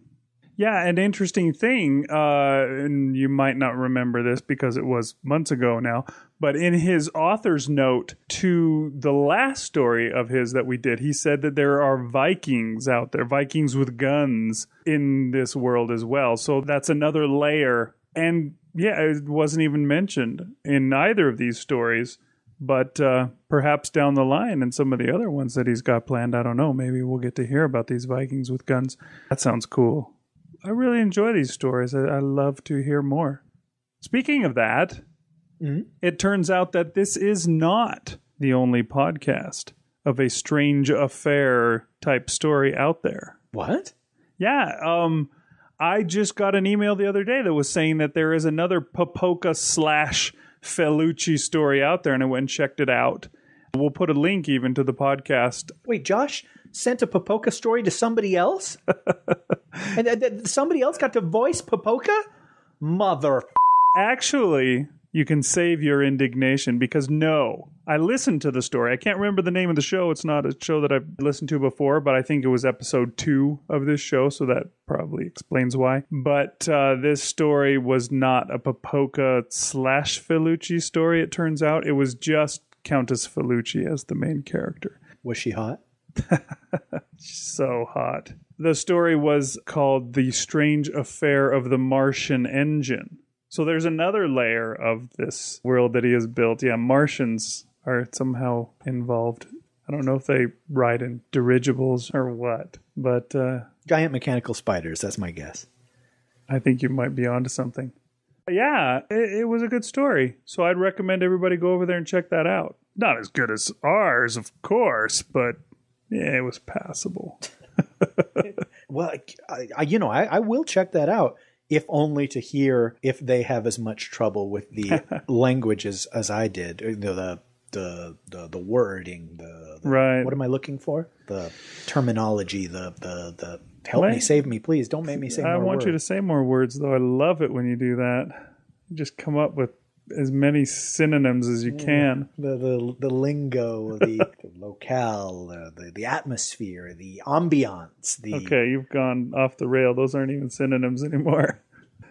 Yeah, an interesting thing, and you might not remember this because it was months ago now, but in his author's note to the last story of his that we did, he said that there are Vikings out there, Vikings with guns in this world as well. So that's another layer. And yeah, it wasn't even mentioned in either of these stories, but perhaps down the line in some of the other ones that he's got planned, I don't know, maybe we'll get to hear about these Vikings with guns. That sounds cool. I really enjoy these stories. I love to hear more. Speaking of that, It turns out that this is not the only podcast of a strange affair type story out there. What? Yeah. I just got an email the other day that was saying that there is another Popoca / Felucci story out there, and I went and checked it out. We'll put a link even to the podcast. Wait, Josh sent a Popoca story to somebody else? And somebody else got to voice Popoca? Mother. Actually, you can save your indignation because no, I listened to the story. I can't remember the name of the show. It's not a show that I've listened to before, but I think it was episode 2 of this show, so that probably explains why. But this story was not a Popoca / Felucci story, it turns out. It was just Countess Felucci as the main character. Was she hot? So hot. The story was called The Strange Affair of the Martian Engine. So there's another layer of this world that he has built. Yeah, Martians are somehow involved. I don't know if they ride in dirigibles or what, but... giant mechanical spiders, that's my guess. I think you might be onto something. Yeah, it was a good story. So I'd recommend everybody go over there and check that out. Not as good as ours, of course, but yeah, it was passable. Well, I will check that out, if only to hear if they have as much trouble with the language as I did. The wording, right. What am I looking for? The terminology, the help me, save me, please. Don't make me say more words. I want you to say more words, though. I love it when you do that. You just come up with as many synonyms as you can. The lingo, the locale, the atmosphere, the ambiance. Okay, you've gone off the rail. Those aren't even synonyms anymore.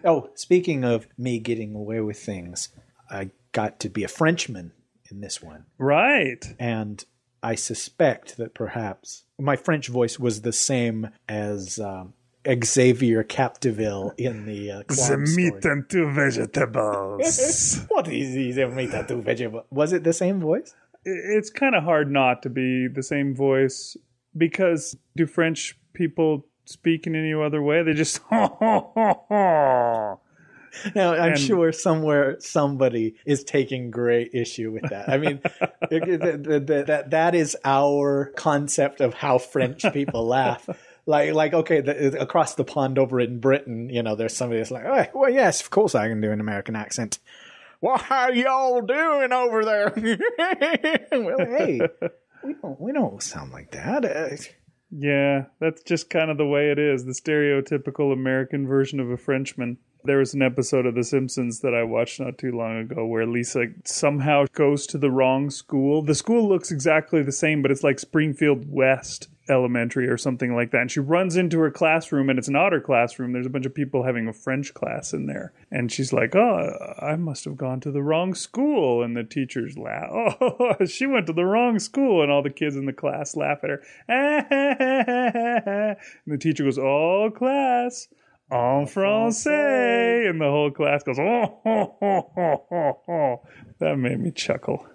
Oh, speaking of me getting away with things, I got to be a Frenchman in this one. Right. And I suspect that perhaps my French voice was the same as Xavier Capdeville in the The meat and 2 vegetables. What is the meat and 2 vegetables? Was it the same voice? It's kind of hard not to be the same voice because do French people speak in any other way? They just Now, I'm sure somewhere somebody is taking great issue with that. I mean, that is our concept of how French people laugh. Like okay, across the pond over in Britain, there's somebody that's like, oh, well, yes, of course I can do an American accent. Well, how y'all doing over there? Well, hey, we don't sound like that. Yeah, that's just kind of the way it is. The stereotypical American version of a Frenchman. There was an episode of The Simpsons that I watched not too long ago where Lisa somehow goes to the wrong school. The school looks exactly the same, but it's like Springfield West Elementary or something like that. And she runs into her classroom, and it's an otter classroom. There's a bunch of people having a French class in there. And she's like, oh, I must have gone to the wrong school. And the teachers laugh. Oh, she went to the wrong school. And all the kids in the class laugh at her. And the teacher goes, oh, class. En français, and the whole class goes, oh. That made me chuckle.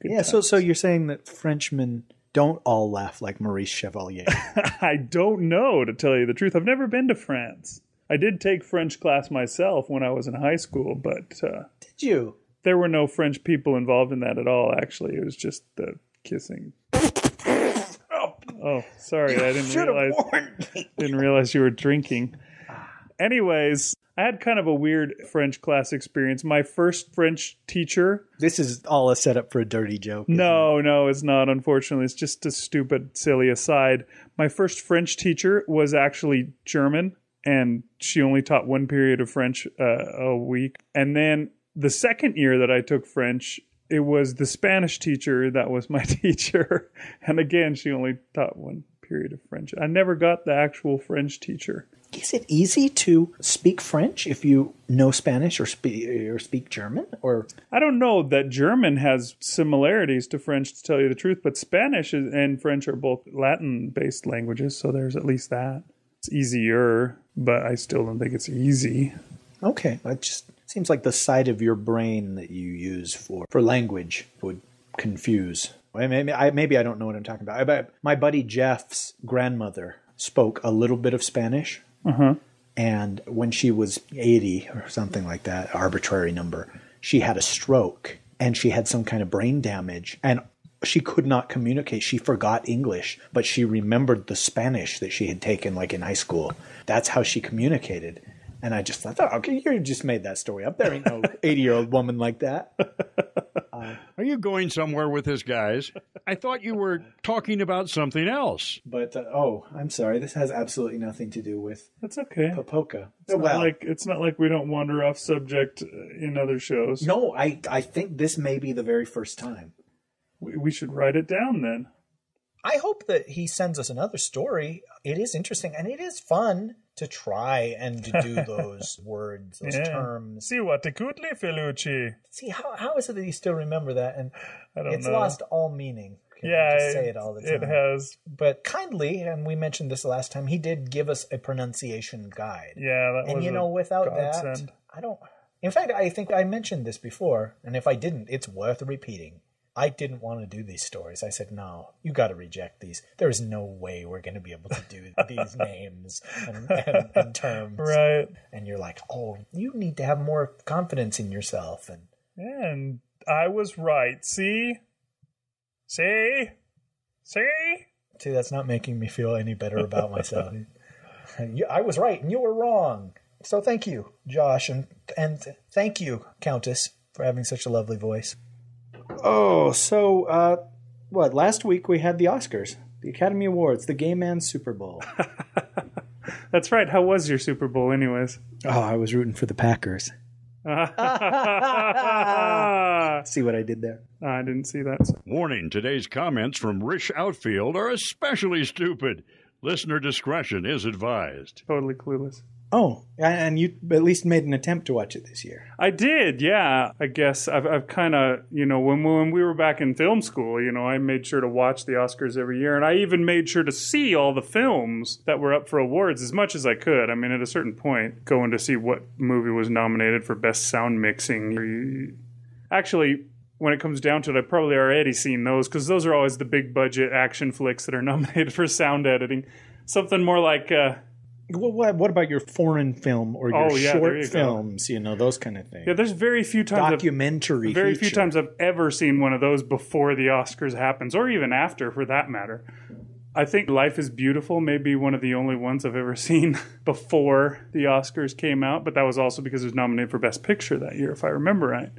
Good times. So you're saying that Frenchmen don't all laugh like Maurice Chevalier? I don't know, to tell you the truth. I've never been to France. I did take French class myself when I was in high school, but... Did you? There were no French people involved in that at all, actually. It was just the kissing. Oh, sorry, I didn't realize you were drinking. Anyways, I had kind of a weird French class experience. My first French teacher... This is all a setup for a dirty joke. No, it's not, unfortunately. It's just a stupid, silly aside. My first French teacher was actually German, and she only taught one period of French a week. And then the second year that I took French, it was the Spanish teacher that was my teacher. And again, she only taught one period of French. I never got the actual French teacher. Is it easy to speak French if you know Spanish or speak German? Or I don't know that German has similarities to French, to tell you the truth, but Spanish and French are both Latin-based languages, so there's at least that. It's easier, but I still don't think it's easy. Okay. It just seems like the side of your brain that you use for language would confuse. Maybe I don't know what I'm talking about. My buddy Jeff's grandmother spoke a little bit of Spanish. Uh-huh. And when she was 80 or something like that, arbitrary number, she had a stroke and she had some kind of brain damage and she could not communicate. She forgot English, but she remembered the Spanish that she had taken like in high school. That's how she communicated. And I just thought, oh, okay, you just made that story up. There ain't no 80-year-old woman like that. Are you going somewhere with this, guys? I thought you were talking about something else. But, I'm sorry. This has absolutely nothing to do with That's okay. Popoca. It's not like we don't wander off subject in other shows. No, I think this may be the very first time. We should write it down then. I hope that he sends us another story. It is interesting, and it is fun to try and to do those words, those terms. See what acutely, Felucci. See, how is it that you still remember that? And I don't know. It's lost all meaning. Yeah, just say it all the time. It has. But kindly, and we mentioned this last time, he did give us a pronunciation guide. Yeah, that was without godsend. that, I don't... In fact, I think I mentioned this before, and if I didn't, it's worth repeating. I didn't want to do these stories. I said, no, you got to reject these. There is no way we're going to be able to do these names and terms. Right. And you're like, oh, you need to have more confidence in yourself. And I was right. See, that's not making me feel any better about myself. I was right and you were wrong. So thank you, Josh. And thank you, Countess, for having such a lovely voice. Oh, so, last week we had the Oscars, the Academy Awards, the Gay Man's Super Bowl. That's right. How was your Super Bowl anyways? Oh, I was rooting for the Packers. See what I did there? I didn't see that. Warning, today's comments from Rish Outfield are especially stupid. Listener discretion is advised. Totally clueless. Oh, and you at least made an attempt to watch it this year. I did, yeah. I guess I've kind of, when we were back in film school, I made sure to watch the Oscars every year. And I even made sure to see all the films that were up for awards as much as I could. I mean, at a certain point, going to see what movie was nominated for Best Sound Mixing. Actually, when it comes down to it, I've probably already seen those because those are always the big budget action flicks that are nominated for sound editing. Something more like... What about your foreign film or your short films? Those kind of things. Yeah, there's very few times few times I've ever seen one of those before the Oscars happens, or even after, for that matter. I think Life is Beautiful may be one of the only ones I've ever seen before the Oscars came out, but that was also because it was nominated for Best Picture that year, if I remember right.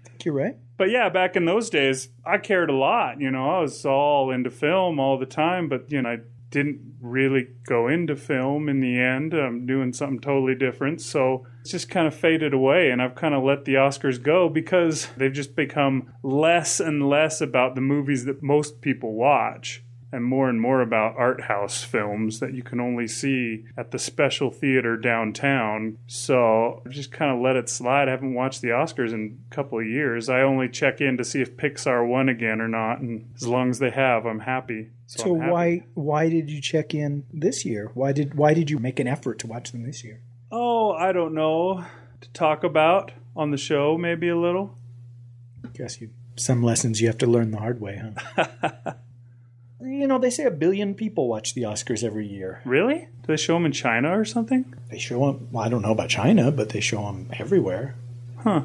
I think you're right. But yeah, back in those days, I cared a lot. I was all into film all the time, but I didn't really go into film in the end. I'm doing something totally different. So it's just kind of faded away, and I've kind of let the Oscars go because they've just become less and less about the movies that most people watch and more about art house films that you can only see at the special theater downtown. So I've just kind of let it slide. I haven't watched the Oscars in a couple of years. I only check in to see if Pixar won again or not, and as long as they have, I'm happy. So why did you check in this year? Why did you make an effort to watch them this year? Oh, I don't know. To talk about on the show, maybe a little. Guess some lessons you have to learn the hard way, huh? They say 1 billion people watch the Oscars every year. Really? Do they show them in China or something? They show them, I don't know about China, but they show them everywhere. Huh.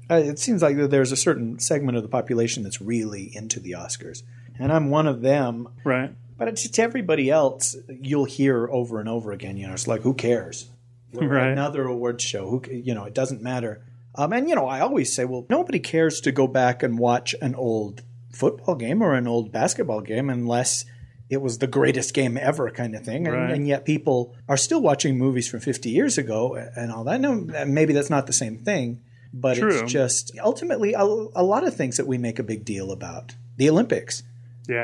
It seems like there's a certain segment of the population that's really into the Oscars. And I'm one of them. Right. But it's just everybody else you'll hear over and over again. It's like, who cares? Right. Another awards show. It doesn't matter. I always say, well, nobody cares to go back and watch an old football game or an old basketball game unless it was the greatest game ever kind of thing. Right. And yet people are still watching movies from 50 years ago and all that. No, maybe that's not the same thing, but True. it's just ultimately a lot of things that we make a big deal about. The Olympics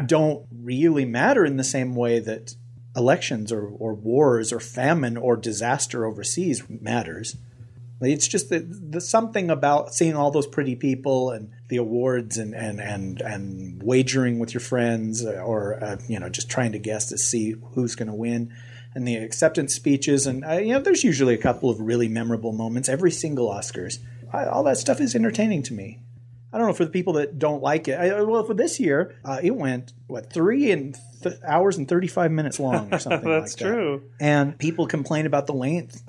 don't really matter in the same way that elections or wars or famine or disaster overseas matters. It's just the something about seeing all those pretty people and the awards and wagering with your friends or just trying to guess to see who's going to win, and the acceptance speeches and there's usually a couple of really memorable moments every single Oscars. All that stuff is entertaining to me. I don't know for the people that don't like it. Well, for this year, it went 3 hours and 35 minutes long or something like that. That's true. And people complain about the length.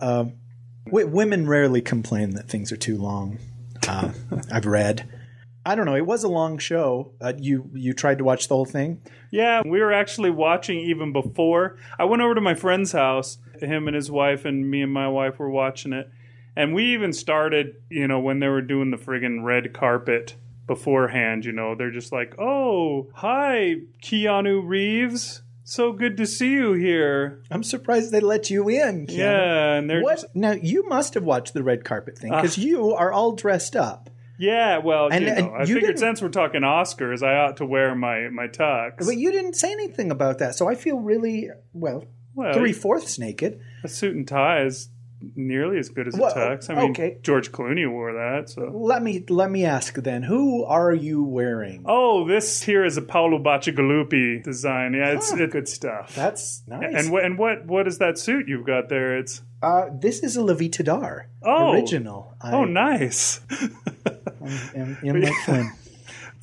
Women rarely complain that things are too long. I've read. I don't know. It was a long show. You tried to watch the whole thing? Yeah, we were actually watching even before. I went over to my friend's house. Him and his wife and me and my wife were watching it. And we even started, when they were doing the friggin' red carpet beforehand, they're just like, oh, hi, Keanu Reeves. So good to see you here. I'm surprised they let you in, Keanu. Yeah. And they're Now, you must have watched the red carpet thing because you are all dressed up. Yeah, well, and I figured since we're talking Oscars, I ought to wear my tux. But you didn't say anything about that, so I feel really, well 3/4 naked. A suit and tie is nearly as good as a tux. I mean, George Clooney wore that. So let me ask then, who are you wearing? Oh, this here is a Paolo Bacigalupi design. Yeah, it's good stuff. That's nice. And what is that suit you've got there? It's this is a La Vie d'Art original. Nice. I'm like Flynn.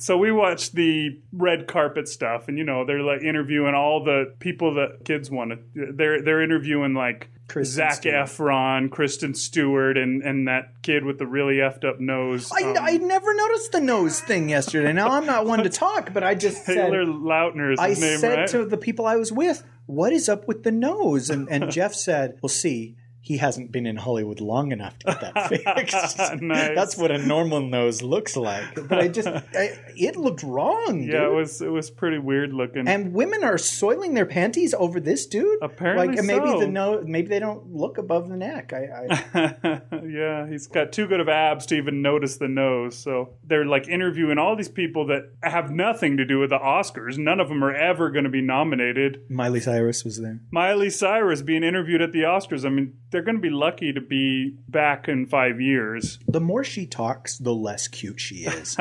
So we watched the red carpet stuff, and they're like interviewing all the people that kids want to. They're interviewing like Zac Efron, Kristen Stewart, and that kid with the really effed up nose. I never noticed the nose thing yesterday. Now I'm not one to talk, but I just Taylor Lautner is his name, I said right? to the people I was with, "What is up with the nose?" And Jeff said, "Well, see." He hasn't been in Hollywood long enough to get that fixed. Nice. That's what a normal nose looks like. But it looked wrong, dude. Yeah, it was pretty weird looking. And women are soiling their panties over this dude? Apparently maybe they don't look above the neck. Yeah, he's got too good of abs to even notice the nose. So they're like interviewing all these people that have nothing to do with the Oscars. None of them are ever going to be nominated. Miley Cyrus was there. Miley Cyrus being interviewed at the Oscars. I mean, they're going to be lucky to be back in 5 years. The more she talks, the less cute she is.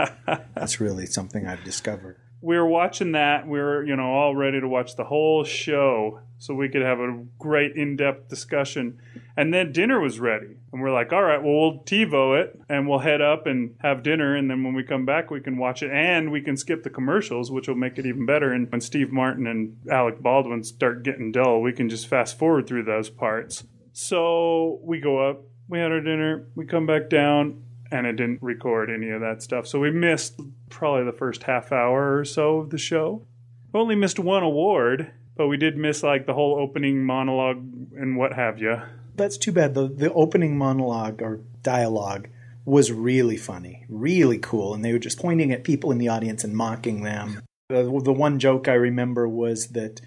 That's really something I've discovered. We were watching that. We were, all ready to watch the whole show so we could have a great in-depth discussion. And then dinner was ready. And we're like, all right, well, we'll TiVo it and we'll head up and have dinner. And then when we come back, we can watch it and we can skip the commercials, which will make it even better. And when Steve Martin and Alec Baldwin start getting dull, we can just fast forward through those parts. So we go up, we had our dinner, we come back down, and it didn't record any of that stuff. So we missed probably the first half hour or so of the show. We only missed one award, but we did miss like the whole opening monologue and what have you. That's too bad. The opening monologue or dialogue was really funny, really cool, and they were just pointing at people in the audience and mocking them. The one joke I remember was that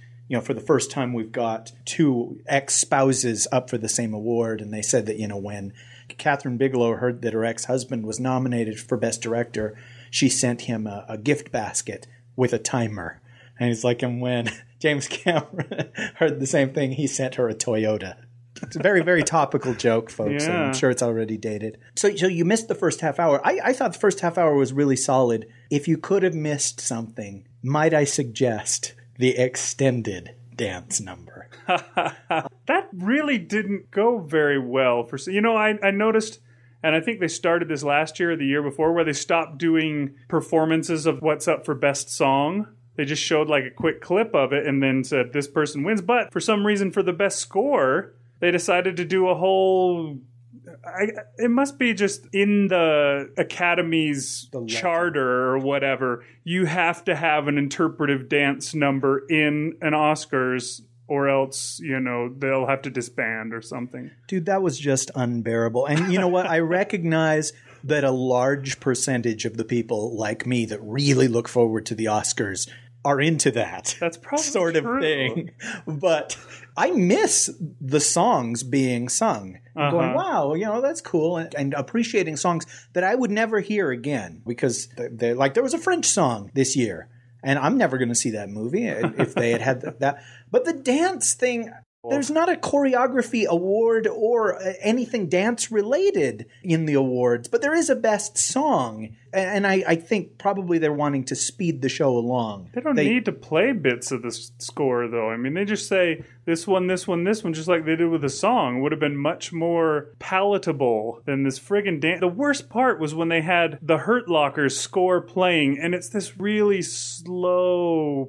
for the first time we've got two ex-spouses up for the same award, and they said that, when Catherine Bigelow heard that her ex-husband was nominated for Best Director, she sent him a gift basket with a timer. And he's like, and when James Cameron heard the same thing, he sent her a Toyota. It's a very, very topical joke, folks. Yeah. I'm sure it's already dated. So you missed the first half hour. I thought the first half hour was really solid. If you could have missed something, might I suggest the extended dance number? That really didn't go very well. I noticed, and I think they started this last year or the year before, where they stopped doing performances of what's up for best song. They just showed like a quick clip of it and then said this person wins. But for some reason, for the best score, they decided to do a whole... it must be just in the Academy's charter or whatever. You have to have an interpretive dance number in an Oscars, or else, they'll have to disband or something. Dude, that was just unbearable. And you know what? I recognize that a large percentage of the people like me that really look forward to the Oscars are into that. That's probably sort of true. thing. But I miss the songs being sung. I'm going, wow, that's cool. And appreciating songs that I would never hear again because they're like, there was a French song this year. And I'm never going to see that movie if they had that. But the dance thing, there's not a choreography award or anything dance related in the awards, but there is a best song. And I think probably they're wanting to speed the show along. They don't need to play bits of the score, though. I mean, they just say this one, this one, this one, just like they did with the song. It would have been much more palatable than this friggin' dance. The worst part was when they had the Hurt Locker's score playing, and it's this really slow-paced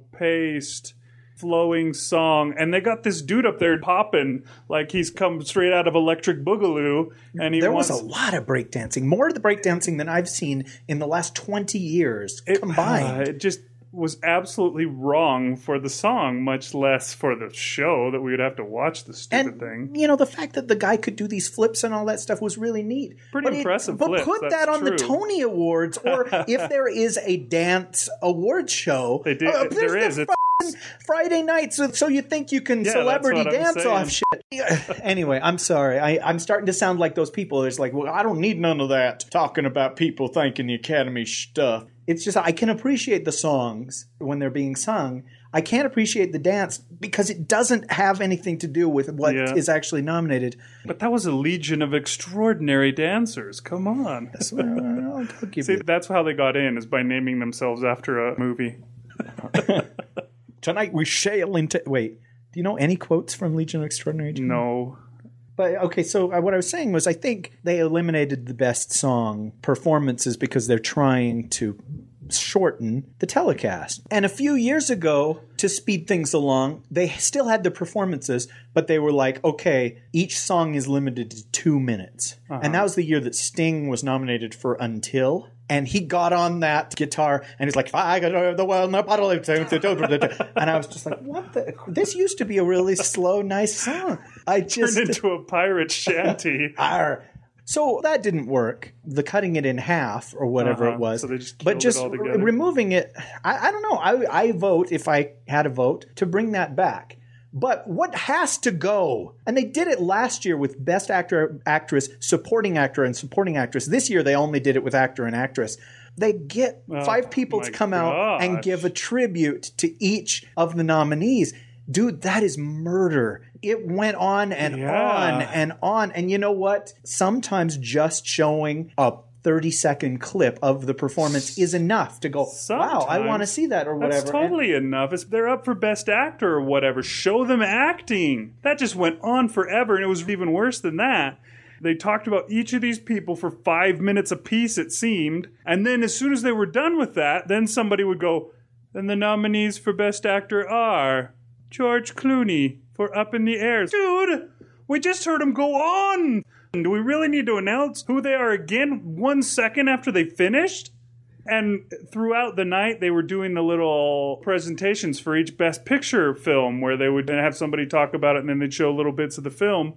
flowing song, and they got this dude up there popping like he's come straight out of Electric Boogaloo, and there was a lot of breakdancing, more of the breakdancing than I've seen in the last 20 years combined. It just was absolutely wrong for the song, much less for the show that we would have to watch the stupid thing. The fact that the guy could do these flips and all that stuff was really neat. Pretty impressive flips. But put that on the Tony Awards, or if there is a dance awards show. There is. Friday nights, so you think you can celebrity dance off shit. Anyway, I'm sorry. I'm starting to sound like those people. It's like, well, I don't need none of that talking about people thanking the Academy stuff. It's just I can appreciate the songs when they're being sung. I can't appreciate the dance because it doesn't have anything to do with what is actually nominated. But that was a legion of extraordinary dancers. Come on. See, that's how they got in, is by naming themselves after a movie. Tonight we sail into... Wait, do you know any quotes from Legion of Extraordinary Gentlemen? No. But, okay, so what I was saying was I think they eliminated the best song performances because they're trying to shorten the telecast. And a few years ago, to speed things along, they still had the performances, but they were like, okay, each song is limited to 2 minutes. And that was the year that Sting was nominated for Until. And he got on that guitar and he's like, I got the world in a bottle. And I was just like, what the? This used to be a really slow, nice song. Turned into a pirate shanty. So that didn't work. The cutting it in half or whatever it was. So they just killed it altogether. Removing it, I don't know. I vote, if I had a vote, to bring that back. But what has to go? And they did it last year with Best Actor, Actress, Supporting Actor, and Supporting Actress. This year they only did it with Actor and Actress. They get 5 people to come out and give a tribute to each of the nominees. Dude, that is murder. It went on and on and on. And you know what? Sometimes just showing a 30-second clip of the performance is enough to go, wow, I want to see that or whatever. That's totally enough. They're up for Best Actor or whatever. Show them acting. That just went on forever, and it was even worse than that. They talked about each of these people for 5 minutes apiece, it seemed. And then as soon as they were done with that, then somebody would go, and the nominees for Best Actor are George Clooney for Up in the Air. Dude, we just heard him go on. Do we really need to announce who they are again 1 second after they finished? And throughout the night, they were doing the little presentations for each Best Picture film where they would have somebody talk about it and then they'd show little bits of the film.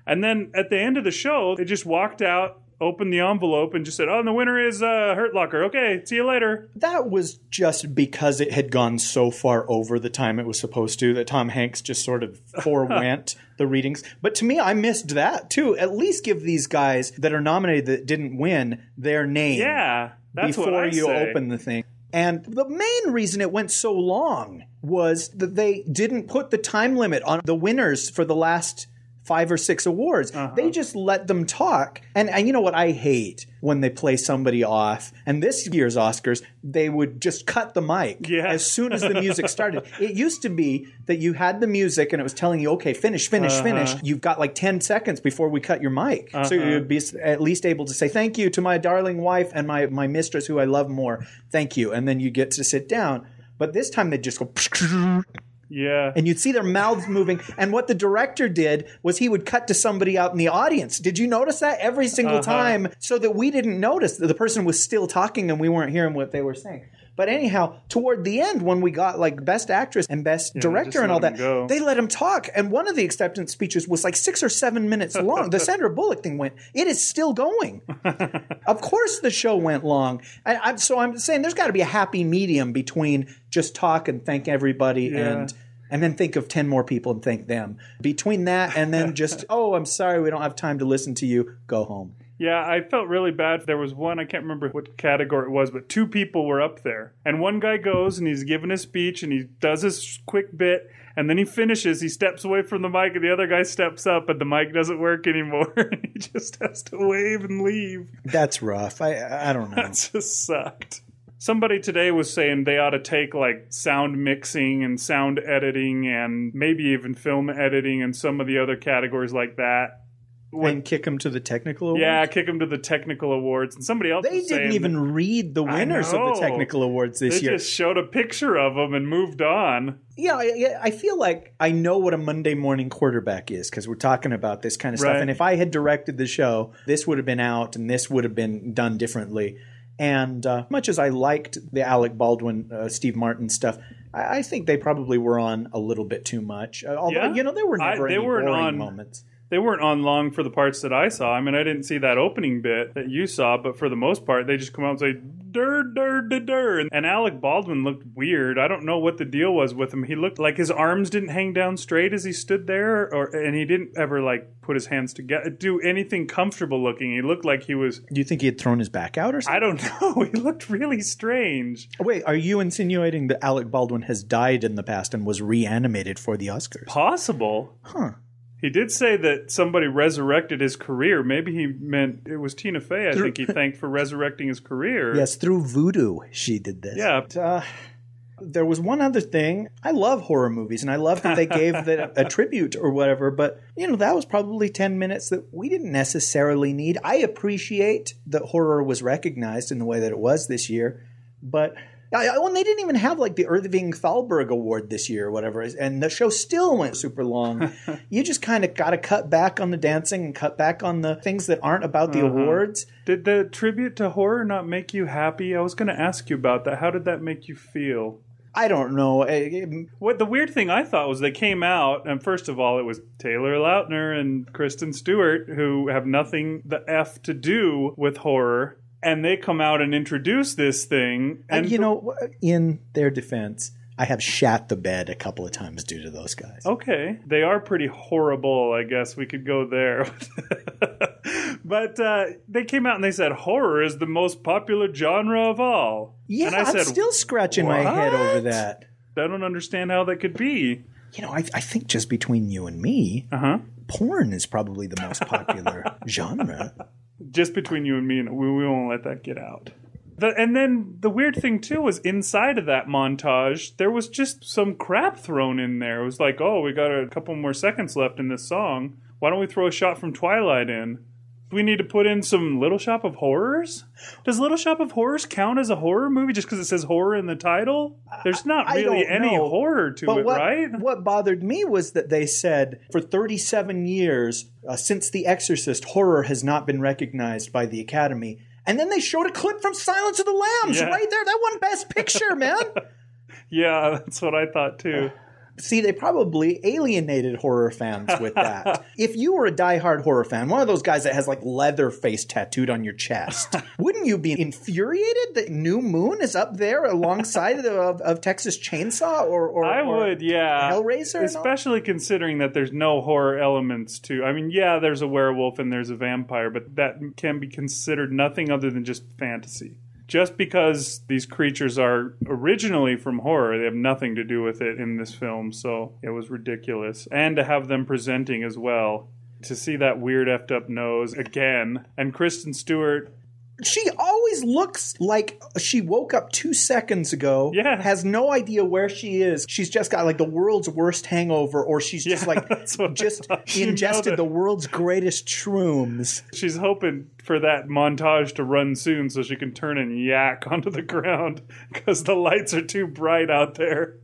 And then at the end of the show, they just walked out, opened the envelope, and just said, and the winner is Hurt Locker. Okay, see you later. That was just because it had gone so far over the time it was supposed to that Tom Hanks just sort of forewent the readings. But to me, I missed that, too. At least give these guys that are nominated that didn't win their name that's before what I you say. Open the thing. And the main reason it went so long was that they didn't put the time limit on the winners for the last 5 or 6 awards. They just let them talk. And you know what I hate? When they play somebody off. And this year's Oscars, they would just cut the mic as soon as the music started. It used to be that you had the music and it was telling you, okay, finish. You've got like 10 seconds before we cut your mic. So you would be at least able to say, thank you to my darling wife and my mistress who I love more. Thank you. And then you get to sit down. But this time they just go... Yeah. And you'd see their mouths moving. And what the director did was he would cut to somebody out in the audience. Did you notice that? Every single time, so that we didn't notice that the person was still talking and we weren't hearing what they were saying. But anyhow, toward the end, when we got like Best Actress and Best Director and all that, they let him talk. And one of the acceptance speeches was like 6 or 7 minutes long. The Sandra Bullock thing went. It is still going. Of course the show went long. So I'm saying there's got to be a happy medium between just talk and thank everybody and then think of 10 more people and thank them. Between that and then just, oh, I'm sorry, we don't have time to listen to you, go home. Yeah, I felt really bad. There was one, I can't remember what category it was, but 2 people were up there. And one guy goes and he's giving a speech and he does his quick bit. And then he finishes, he steps away from the mic and the other guy steps up and the mic doesn't work anymore. And he just has to wave and leave. That's rough. I don't know. That just sucked. Somebody today was saying they ought to take like sound mixing and sound editing and maybe even film editing and some of the other categories like that. And kick them to the technical awards? Yeah, kick them to the technical awards. And somebody else was saying... They didn't even read the winners of the technical awards this year. They just showed a picture of them and moved on. Yeah, I feel like I know what a Monday morning quarterback is because we're talking about this kind of stuff. And if I had directed the show, this would have been out and this would have been done differently. And much as I liked the Alec Baldwin, Steve Martin stuff, I think they probably were on a little bit too much. Although, there were never any boring moments. They weren't on long for the parts that I saw. I mean, I didn't see that opening bit that you saw, but for the most part, they just come out and say, dur, dur, dur, dur. And Alec Baldwin looked weird. I don't know what the deal was with him. He looked like his arms didn't hang down straight as he stood there, and he didn't ever, like, put his hands together, do anything comfortable looking. He looked like he was... Do you think he had thrown his back out or something? I don't know. He looked really strange. Wait, are you insinuating that Alec Baldwin has died in the past and was reanimated for the Oscars? Possible. Huh. He did say that somebody resurrected his career. Maybe he meant it was Tina Fey, I think he thanked for resurrecting his career. Yes, through voodoo she did this. Yeah. But, there was one other thing. I love horror movies, and I love that they gave a tribute or whatever, but, that was probably 10 minutes that we didn't necessarily need. I appreciate that horror was recognized in the way that it was this year, but... When they didn't even have like the Irving Thalberg Award this year or whatever, and the show still went super long. You just kind of got to cut back on the dancing and cut back on the things that aren't about the awards. Did the tribute to horror not make you happy? I was going to ask you about that. How did that make you feel? I don't know. What the weird thing I thought was they came out, and first of all, it was Taylor Lautner and Kristen Stewart, who have nothing the F to do with horror. And they come out and introduce this thing. And in their defense, I have shat the bed a couple of times due to those guys. Okay. They are pretty horrible, I guess. We could go there. But they came out and they said, horror is the most popular genre of all. Yeah, and I I'm still scratching my head over that. I don't understand how that could be. I think just between you and me, porn is probably the most popular genre. Just between you and me, and we won't let that get out. And then the weird thing, too, was inside of that montage, there was just some crap thrown in there. It was like, oh, we got a couple more seconds left in this song. Why don't we throw a shot from Twilight in? Do we need to put in some Little Shop of Horrors? Does Little Shop of Horrors count as a horror movie just because it says horror in the title? There's not really any horror to it, right? What bothered me was that they said for 37 years, since The Exorcist, horror has not been recognized by the Academy. And then they showed a clip from Silence of the Lambs right there. That won Best Picture, man. Yeah, that's what I thought, too. See, they probably alienated horror fans with that. If you were a diehard horror fan, one of those guys that has like Leatherface tattooed on your chest, wouldn't you be infuriated that New Moon is up there alongside of Texas Chainsaw or I would, yeah. Hellraiser? Especially considering that there's no horror elements to. I mean, yeah, there's a werewolf and there's a vampire, but that can be considered nothing other than just fantasy. Just because these creatures are originally from horror, they have nothing to do with it in this film, so it was ridiculous. And to have them presenting as well. To see that weird effed up nose again. And Kristen Stewart... She always looks like she woke up 2 seconds ago, has no idea where she is. She's just got like the world's worst hangover, or she's just like just ingested the world's greatest shrooms. She's hoping for that montage to run soon so she can turn and yak onto the ground because the lights are too bright out there.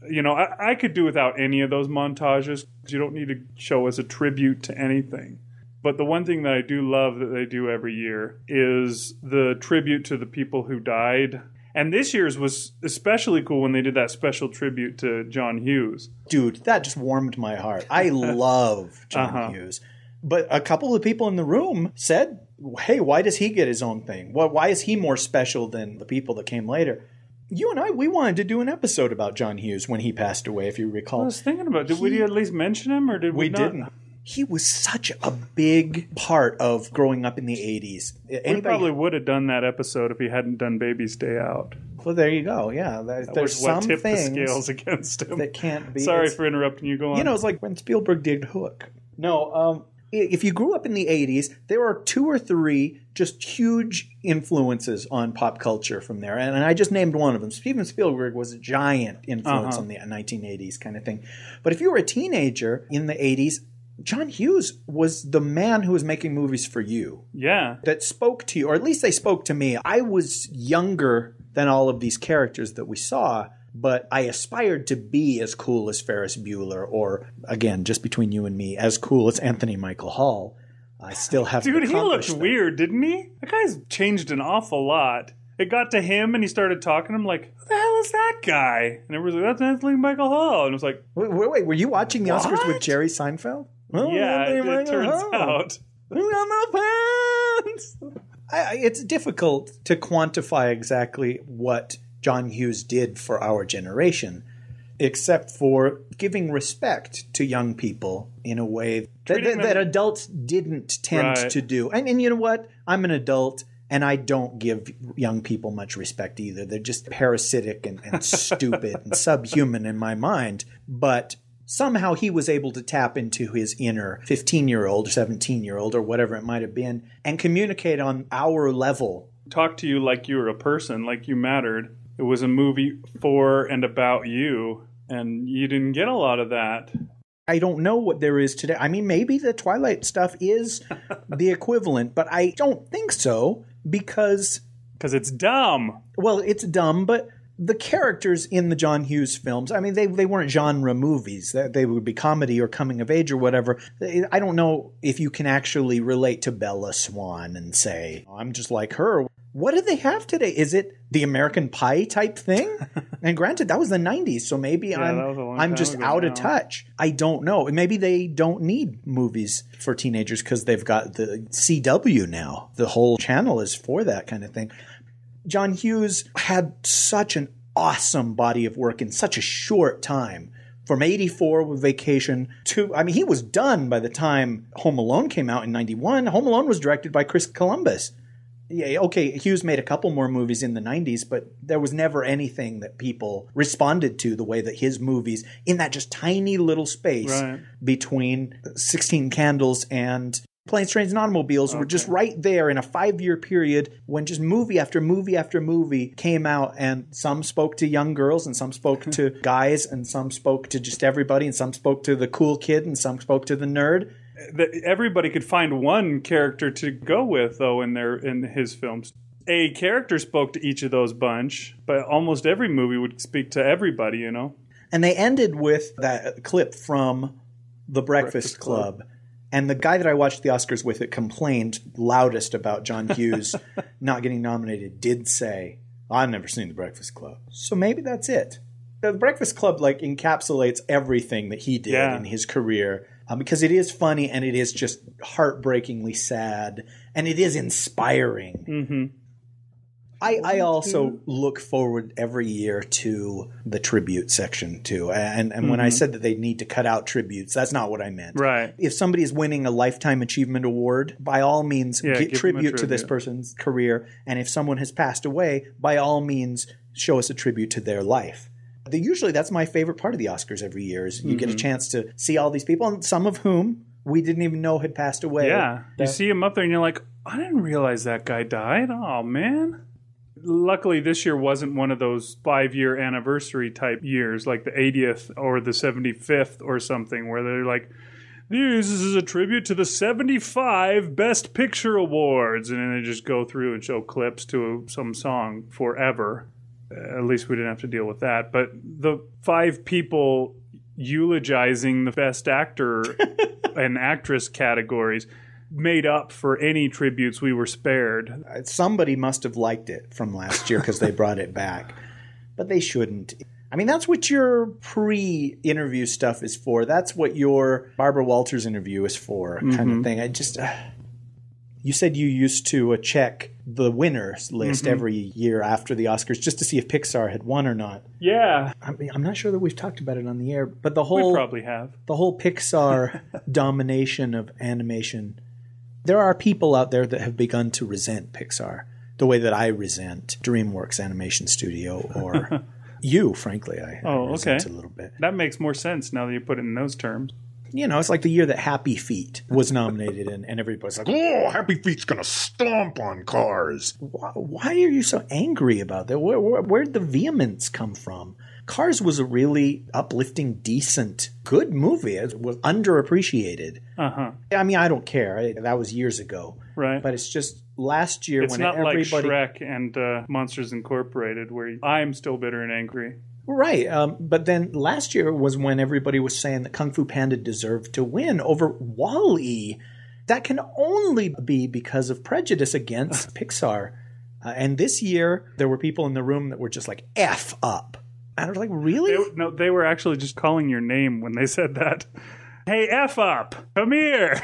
I could do without any of those montages. You don't need to show us a tribute to anything. But the one thing that I do love that they do every year is the tribute to the people who died. And this year's was especially cool when they did that special tribute to John Hughes. Dude, that just warmed my heart. I love John Hughes. But a couple of people in the room said, hey, why does he get his own thing? Why is he more special than the people that came later? You and I, we wanted to do an episode about John Hughes when he passed away, if you recall. I was thinking about it. Did we at least mention him, or did we not? Didn't. He was such a big part of growing up in the 80s. We probably would have done that episode if he hadn't done Baby's Day Out. Well, there you go. Yeah, there's some tipped things the scales against him. that can't be. Sorry for interrupting you. Go on. You know, it's like when Spielberg did Hook. No, if you grew up in the 80s, there are 2 or 3 just huge influences on pop culture from there. And I just named one of them. Steven Spielberg was a giant influence on the 1980s kind of thing. But if you were a teenager in the 80s, John Hughes was the man who was making movies for you. Yeah. That spoke to you, or at least they spoke to me. I was younger than all of these characters that we saw, but I aspired to be as cool as Ferris Bueller, or, again, just between you and me, as cool as Anthony Michael Hall. I still have to accomplish Dude, he looked that. weird, didn't he? That guy's changed an awful lot. It got to him, and he started talking. I'm like, who the hell is that guy? And everyone's like, that's Anthony Michael Hall. And it was like, wait, were you watching the Oscars with Jerry Seinfeld? Yeah, it turns out. Who got no pants? It's difficult to quantify exactly what John Hughes did for our generation, except for giving respect to young people in a way that adults didn't tend to do. And you know what? I'm an adult, and I don't give young people much respect either. They're just parasitic and stupid and subhuman in my mind. But somehow he was able to tap into his inner 15-year-old, 17-year-old, or whatever it might have been, and communicate on our level. Talk to you like you were a person, like you mattered. It was a movie for and about you, and you didn't get a lot of that. I don't know what there is today. I mean, maybe the Twilight stuff is the equivalent, but I don't think so because it's dumb. Well, it's dumb, but the characters in the John Hughes films, I mean, they weren't genre movies. They would be comedy or coming of age or whatever. I don't know if you can actually relate to Bella Swan and say, I'm just like her. What do they have today? Is it the American Pie type thing? And granted, that was the 90s, so maybe I'm just out of touch. I don't know. Maybe they don't need movies for teenagers because they've got the CW now. The whole channel is for that kind of thing. John Hughes had such an awesome body of work in such a short time. From 84 with Vacation to, I mean, he was done by the time Home Alone came out in 91. Home Alone was directed by Chris Columbus. Yeah, okay, Hughes made a couple more movies in the 90s, but there was never anything that people responded to the way that his movies, in that just tiny little space between 16 Candles and Planes, Trains, and Automobiles, were just right there in a 5-year period when just movie after movie after movie came out, and some spoke to young girls, and some spoke to guys, and some spoke to just everybody, and some spoke to the cool kid, and some spoke to the nerd. Everybody could find one character to go with, though, in his films. A character spoke to each of those bunch, but almost every movie would speak to everybody, you know? And they ended with that clip from The Breakfast Club. And the guy that I watched the Oscars with that complained loudest about John Hughes not getting nominated did say, I've never seen The Breakfast Club. So maybe that's it. The Breakfast Club encapsulates everything that he did in his career. Because it is funny and it is just heartbreakingly sad and it is inspiring. Mm-hmm. I also look forward every year to the tribute section too. And when I said that they need to cut out tributes, that's not what I meant. Right. If somebody is winning a Lifetime Achievement Award, by all means, give tribute to this person's career. And if someone has passed away, by all means, show us a tribute to their life. Usually that's my favorite part of the Oscars every year is you get a chance to see all these people, and some of whom we didn't even know had passed away. Yeah. You see him up there and you're like, I didn't realize that guy died. Oh, man. Luckily, this year wasn't one of those 5-year anniversary type years, like the 80th or the 75th or something, where they're like, this is a tribute to the 75 Best Picture Awards. And then they just go through and show clips to some song forever. At least we didn't have to deal with that. But the 5 people eulogizing the Best Actor and Actress categories, made up for any tributes we were spared. Somebody must have liked it from last year because they brought it back. But they shouldn't. I mean, that's what your pre-interview stuff is for. That's what your Barbara Walters interview is for, kind of thing. I just... You said you used to check the winners list every year after the Oscars just to see if Pixar had won or not. Yeah. I'm not sure that we've talked about it on the air, but we probably have. The whole Pixar domination of animation. There are people out there that have begun to resent Pixar the way that I resent DreamWorks Animation Studio or you, frankly. I resent a little bit. That makes more sense now that you put it in those terms. You know, it's like the year that Happy Feet was nominated, and everybody's like, oh, Happy Feet's going to stomp on Cars. Why are you so angry about that? Where'd the vehemence come from? Cars was a really uplifting, decent, good movie. It was underappreciated. I mean, I don't care. That was years ago. Right. But it's just last year when everybody... It's not like Shrek and Monsters Incorporated, where I'm still bitter and angry. Right. But then last year was when everybody was saying that Kung Fu Panda deserved to win over WALL-E. That can only be because of prejudice against Pixar. And this year, there were people in the room that were just like, F up. And I was like, really? They were actually just calling your name when they said that. Hey, F up. Come here.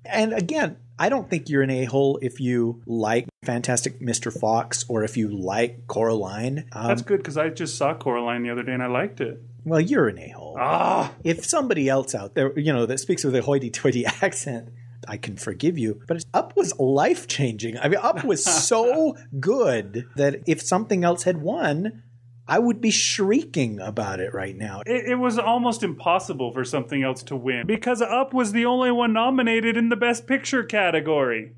And again, I don't think you're an a-hole if you like Fantastic Mr. Fox or if you like Coraline. That's good because I just saw Coraline the other day and I liked it. Well, you're an a-hole. If somebody else out there, that speaks with a hoity-toity accent, I can forgive you. But Up was life-changing. I mean, Up was so good that if something else had won, I would be shrieking about it right now. It was almost impossible for something else to win because Up was the only one nominated in the Best Picture category.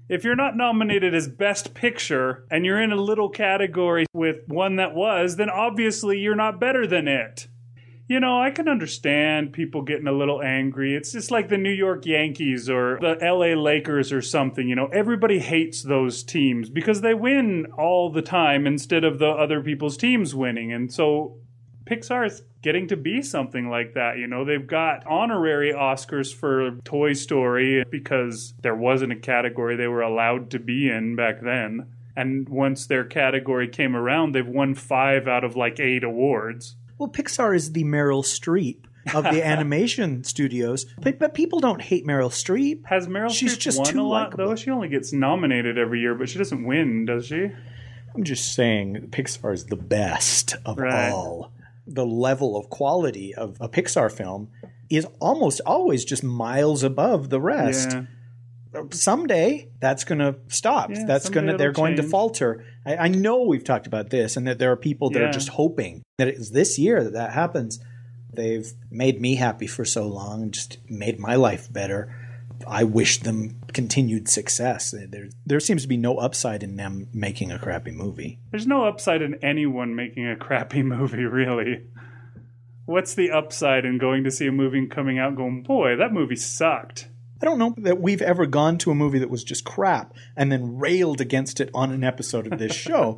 If you're not nominated as Best Picture and you're in a little category with one that was, then obviously you're not better than it. I can understand people getting a little angry. It's just like the New York Yankees or the LA Lakers or something. Everybody hates those teams because they win all the time instead of the other people's teams winning. And so Pixar is getting to be something like that. They've got honorary Oscars for Toy Story because there wasn't a category they were allowed to be in back then. And once their category came around, they've won 5 out of 8 awards. Well, Pixar is the Meryl Streep of the animation studios, but people don't hate Meryl Streep. Has Meryl Streep won a lot, though? She only gets nominated every year, but she doesn't win, does she? I'm just saying Pixar is the best of all. The level of quality of a Pixar film is almost always just miles above the rest. Yeah. Someday that's going to stop. Yeah, they're going to falter. I know we've talked about this and that there are people that are just hoping that it's this year that happens. They've made me happy for so long, just made my life better. I wish them continued success. There seems to be no upside in them making a crappy movie. There's no upside in anyone making a crappy movie, really. What's the upside in going to see a movie and coming out going, boy, that movie sucked? I don't know that we've ever gone to a movie that was just crap and then railed against it on an episode of this show.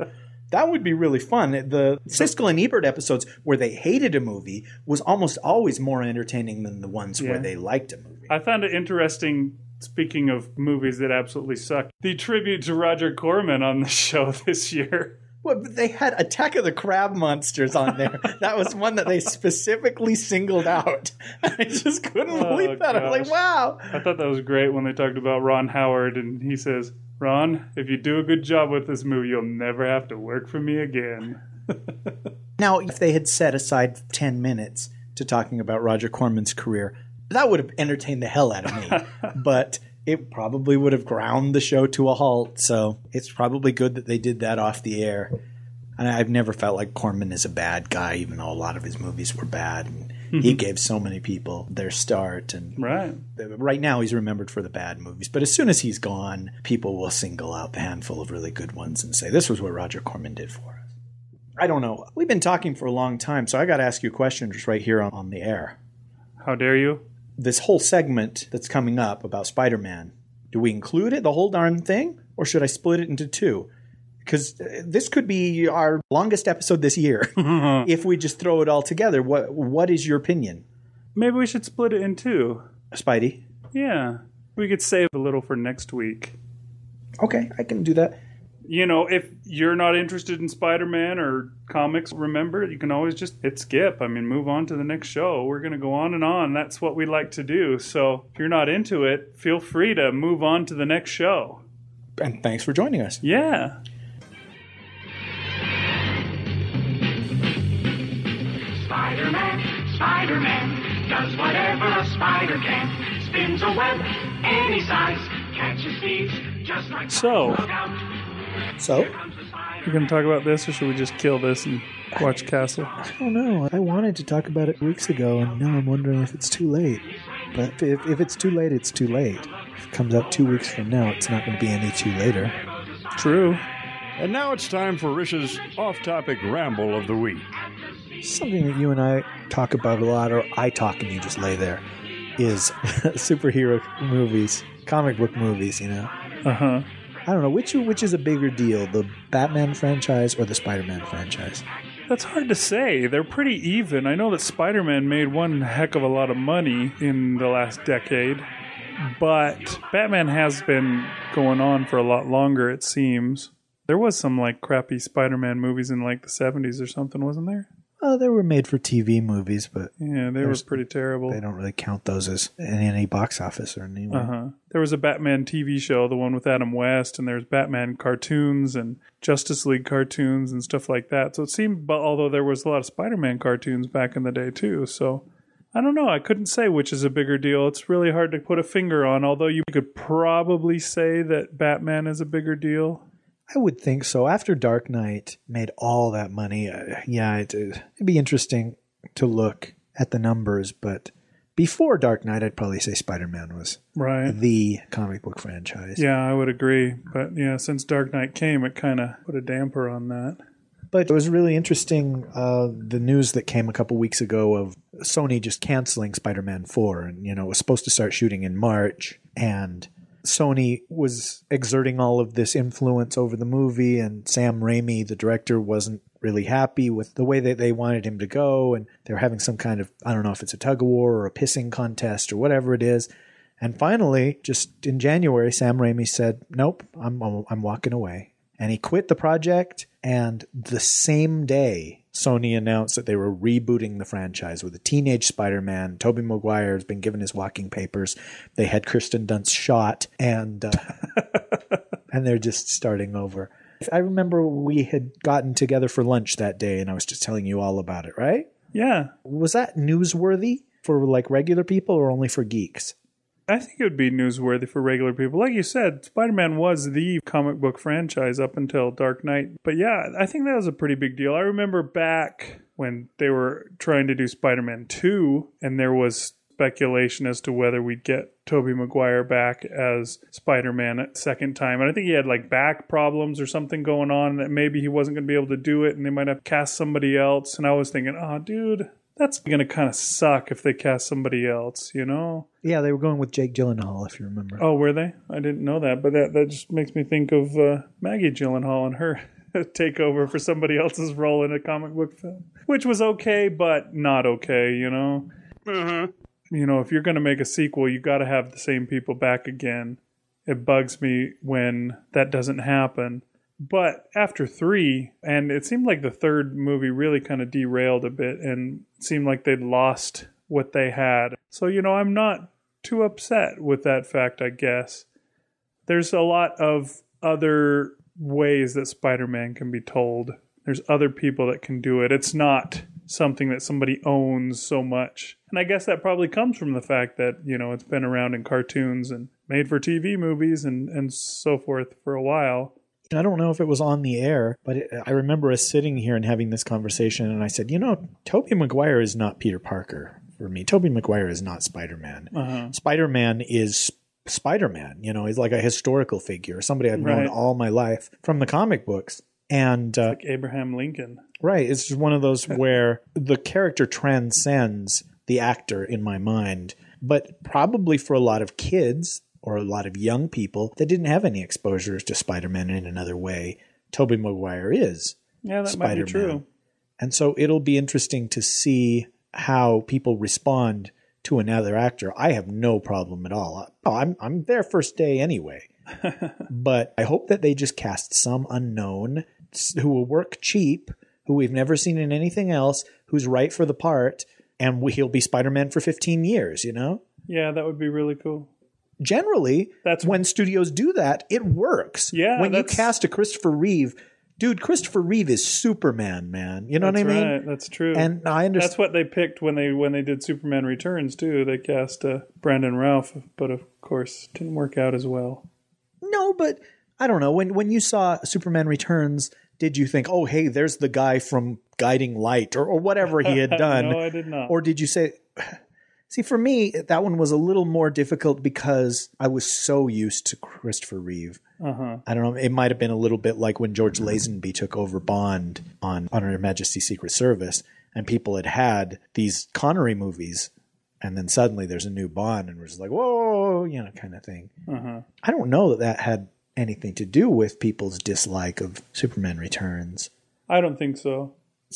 That would be really fun. The Siskel and Ebert episodes where they hated a movie was almost always more entertaining than the ones where they liked a movie. I found it interesting, speaking of movies that absolutely suck, the tribute to Roger Corman on the show this year. Well, they had Attack of the Crab Monsters on there. That was one that they specifically singled out. I just couldn't believe that. I was like, wow. I thought that was great when they talked about Ron Howard, and he says, Ron, if you do a good job with this movie, you'll never have to work for me again. Now, if they had set aside 10 minutes to talking about Roger Corman's career, that would have entertained the hell out of me. But it probably would have ground the show to a halt. So it's probably good that they did that off the air. And I've never felt like Corman is a bad guy, even though a lot of his movies were bad. And he gave so many people their start. And right now he's remembered for the bad movies. But as soon as he's gone, people will single out the handful of really good ones and say, this was what Roger Corman did for us. I don't know. We've been talking for a long time, so I got to ask you a question just right here on the air. How dare you? This whole segment that's coming up about Spider-Man, do we include it, the whole darn thing? Or should I split it into 2? Because this could be our longest episode this year if we just throw it all together. What is your opinion? Maybe we should split it in 2. Spidey? Yeah. We could save a little for next week. Okay, I can do that. You know, if you're not interested in Spider-Man or comics, remember, you can always just hit skip. I mean, move on to the next show. We're going to go on and on. That's what we like to do. So if you're not into it, feel free to move on to the next show. And thanks for joining us. Yeah. Spider-Man does whatever a spider can. Spins a web any size, catches thieves just like... So, you're going to talk about this, or should we just kill this and watch Castle? I don't know. I wanted to talk about it weeks ago, and now I'm wondering if it's too late. But if it's too late, it's too late. If it comes out 2 weeks from now, it's not going to be any too later. True. And now it's time for Rish's off-topic ramble of the week. Something that you and I talk about a lot, or I talk and you just lay there, is superhero movies, comic book movies, you know? Uh-huh. I don't know, which is a bigger deal, the Batman franchise or the Spider-Man franchise? That's hard to say. They're pretty even. I know that Spider-Man made one heck of a lot of money in the last decade, but Batman has been going on for a lot longer, it seems. There was some, like, crappy Spider-Man movies in, like, the 70s or something, wasn't there? They were made for TV movies, but... Yeah, they were pretty terrible. They don't really count those as in any box office or anywhere. Uh-huh. There was a Batman TV show, the one with Adam West, and there's Batman cartoons and Justice League cartoons and stuff like that. So it seemed, although there was a lot of Spider-Man cartoons back in the day, too, so... I don't know. I couldn't say which is a bigger deal. It's really hard to put a finger on, although you could probably say that Batman is a bigger deal. I would think so. After Dark Knight made all that money, it'd be interesting to look at the numbers. But before Dark Knight, I'd probably say Spider-Man was the comic book franchise. Yeah, I would agree. But yeah, since Dark Knight came, it kind of put a damper on that. But it was really interesting, the news that came a couple weeks ago of Sony just canceling Spider-Man 4. And, you know, it was supposed to start shooting in March, and Sony was exerting all of this influence over the movie, and Sam Raimi, the director, wasn't really happy with the way that they wanted him to go, and they were having some kind of, I don't know if it's a tug-of-war or a pissing contest or whatever it is. And finally, just in January, Sam Raimi said, nope, I'm walking away. And he quit the project, and the same day, Sony announced that they were rebooting the franchise with a teenage Spider-Man. Tobey Maguire has been given his walking papers. They had Kirsten Dunst shot, and and they're just starting over. I remember we had gotten together for lunch that day, and I was just telling you all about it, right? Yeah. Was that newsworthy for like regular people or only for geeks? I think it would be newsworthy for regular people. Like you said, Spider-Man was the comic book franchise up until Dark Knight. But yeah, I think that was a pretty big deal. I remember back when they were trying to do Spider-Man 2, and there was speculation as to whether we'd get Tobey Maguire back as Spider-Man a second time. And I think he had like back problems or something going on, that maybe he wasn't going to be able to do it, and they might have cast somebody else. And I was thinking, oh, dude, that's going to kind of suck if they cast somebody else, you know? Yeah, they were going with Jake Gyllenhaal, if you remember. Oh, were they? I didn't know that, but that just makes me think of Maggie Gyllenhaal and her takeover for somebody else's role in a comic book film, which was okay, but not okay, you know? Uh-huh. You know, if you're going to make a sequel, you got to have the same people back again. It bugs me when that doesn't happen. But after 3, and it seemed like the third movie really kind of derailed a bit, and it seemed like they'd lost what they had. So, you know, I'm not too upset with that fact, I guess. There's a lot of other ways that Spider-Man can be told. There's other people that can do it. It's not something that somebody owns so much. And I guess that probably comes from the fact that, you know, it's been around in cartoons and made for TV movies and so forth for a while. I don't know if it was on the air, but I remember us sitting here and having this conversation, and I said, you know, Tobey Maguire is not Peter Parker for me. Tobey Maguire is not Spider-Man. Uh-huh. Spider-Man is Spider-Man. You know, he's like a historical figure, somebody I've known all my life from the comic books. And it's like Abraham Lincoln. Right. It's just one of those where the character transcends the actor in my mind. But probably for a lot of kids or a lot of young people that didn't have any exposures to Spider-Man in another way, Tobey Maguire is that Spider-Man. Might be true. And so it'll be interesting to see how people respond to another actor, I have no problem at all. I'm there first day anyway. But I hope that they just cast some unknown who will work cheap, who we've never seen in anything else, who's right for the part, and he'll be Spider-Man for 15 years, you know? Yeah, that would be really cool. Generally, when studios do that, it works. Yeah, when you cast a Christopher Reeve, dude, Christopher Reeve is Superman, man. You know what I mean? Right. That's true. And I understand. That's what they picked when they did Superman Returns too. They cast Brandon Routh, but of course didn't work out as well. No, but I don't know. When you saw Superman Returns, did you think, oh, hey, there's the guy from Guiding Light or whatever he had done? No, I did not. Or did you say... See, for me, that one was a little more difficult because I was so used to Christopher Reeve. Uh-huh. I don't know. It might have been a little bit like when George Lazenby took over Bond on Her Majesty's Secret Service, and people had these Connery movies, and then suddenly there's a new Bond, and we're just like, whoa, you know, kind of thing. Uh-huh. I don't know that had anything to do with people's dislike of Superman Returns. I don't think so.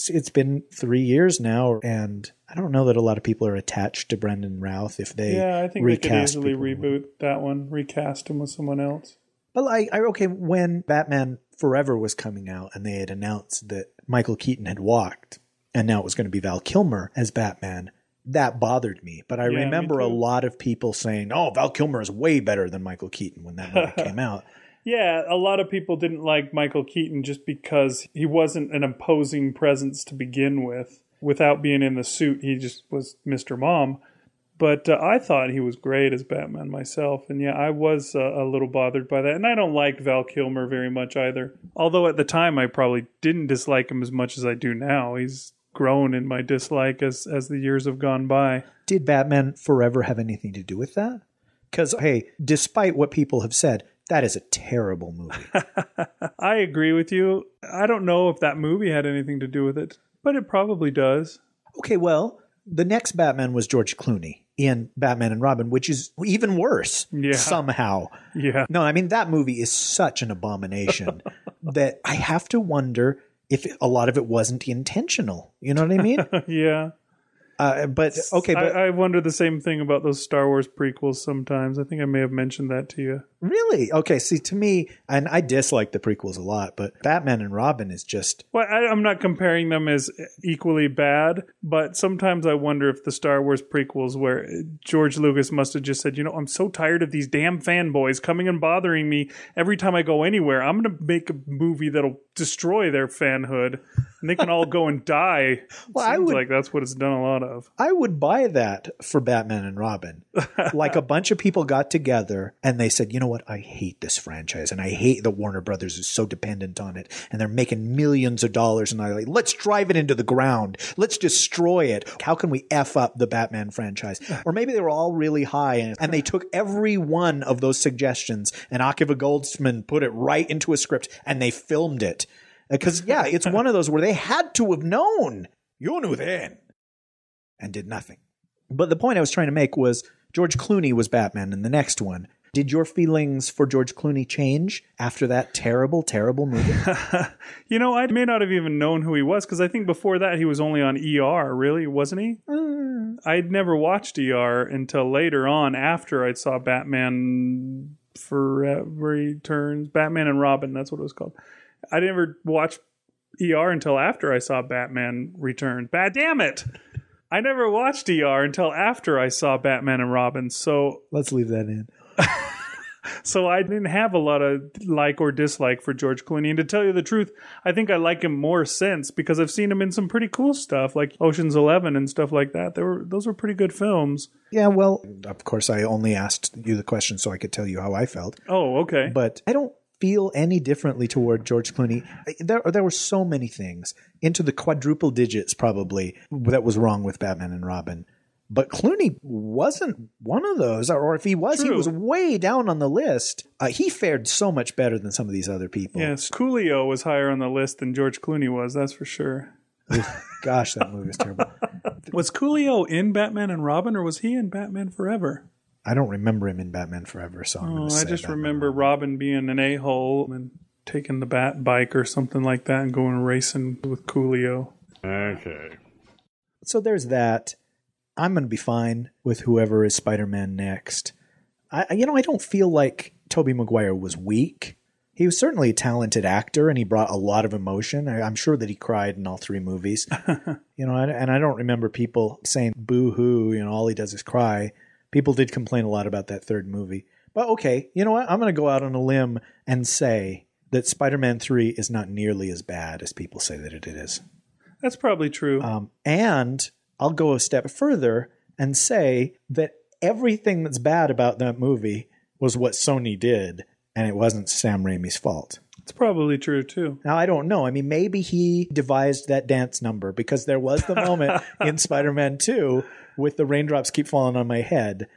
It's been 3 years now, and I don't know that a lot of people are attached to Brandon Routh if they I think they could easily reboot that one, recast him with someone else. But okay, when Batman Forever was coming out and they had announced that Michael Keaton had walked, and now it was going to be Val Kilmer as Batman, that bothered me. But I remember a lot of people saying, oh, Val Kilmer is way better than Michael Keaton when that movie came out. Yeah, a lot of people didn't like Michael Keaton just because he wasn't an imposing presence to begin with. Without being in the suit, he just was Mr. Mom. But I thought he was great as Batman myself. And yeah, I was a little bothered by that. And I don't like Val Kilmer very much either. Although at the time, I probably didn't dislike him as much as I do now. He's grown in my dislike as the years have gone by. Did Batman Forever have anything to do with that? Because, hey, despite what people have said, that is a terrible movie. I agree with you. I don't know if that movie had anything to do with it, but it probably does. Okay, well, the next Batman was George Clooney in Batman and Robin, which is even worse somehow. Yeah. No, I mean, that movie is such an abomination that I have to wonder if a lot of it wasn't intentional. You know what I mean? Yeah. But okay, but I wonder the same thing about those Star Wars prequels sometimes. I think I may have mentioned that to you. Really? Okay, see, to me, and I dislike the prequels a lot, but Batman and Robin is just... Well, I'm not comparing them as equally bad, but sometimes I wonder if the Star Wars prequels where George Lucas must have just said, you know, I'm so tired of these damn fanboys coming and bothering me every time I go anywhere. I'm going to make a movie that'll destroy their fanhood, and they can all go and die. Well, Seems like that's what it's done a lot of. I would buy that for Batman and Robin. Like a bunch of people got together and they said, you know what, I hate this franchise and I hate that Warner Brothers is so dependent on it and they're making millions of dollars and they're like, let's drive it into the ground. Let's destroy it. How can we F up the Batman franchise? Or maybe they were all really high and they took every one of those suggestions and Akiva Goldsman put it right into a script and they filmed it. Because, yeah, it's one of those where they had to have known. You knew then. And did nothing. But the point I was trying to make was George Clooney was Batman in the next one. Did your feelings for George Clooney change after that terrible, terrible movie? You know, I may not have even known who he was because I think before that he was only on ER, really, wasn't he? I'd never watched ER until later on after I saw Batman Forever Returns. Batman and Robin, that's what it was called. I never watched ER until after I saw Batman Returns. Damn it! I never watched ER until after I saw Batman and Robin, so... Let's leave that in. So I didn't have a lot of like or dislike for George Clooney. And to tell you the truth, I think I like him more since because I've seen him in some pretty cool stuff like Ocean's 11 and stuff like that. Those were pretty good films. Yeah, well, of course, I only asked you the question so I could tell you how I felt. Oh, okay. But I don't feel any differently toward George Clooney. There were so many things into the quadruple digits probably that was wrong with Batman and Robin. But Clooney wasn't one of those, or if he was, He was way down on the list. He fared so much better than some of these other people. Yes, Coolio was higher on the list than George Clooney was, that's for sure. Gosh, that movie was terrible. Was Coolio in Batman and Robin, or was he in Batman Forever? I don't remember him in Batman Forever, so I'm going to say I just remember Robin being an a-hole and taking the Bat bike or something like that and going racing with Coolio. Okay. So there's that. I'm going to be fine with whoever is Spider-Man next. I don't feel like Tobey Maguire was weak. He was certainly a talented actor, and he brought a lot of emotion. I'm sure that he cried in all 3 movies. And I don't remember people saying boo-hoo, all he does is cry. People did complain a lot about that 3rd movie. But okay, you know what? I'm going to go out on a limb and say that Spider-Man 3 is not nearly as bad as people say that it is. That's probably true. And I'll go a step further and say that everything that's bad about that movie was what Sony did, and it wasn't Sam Raimi's fault. It's probably true, too. Now, I don't know. I mean, maybe he devised that dance number because there was the moment in Spider-Man 2 with the raindrops keep falling on my head.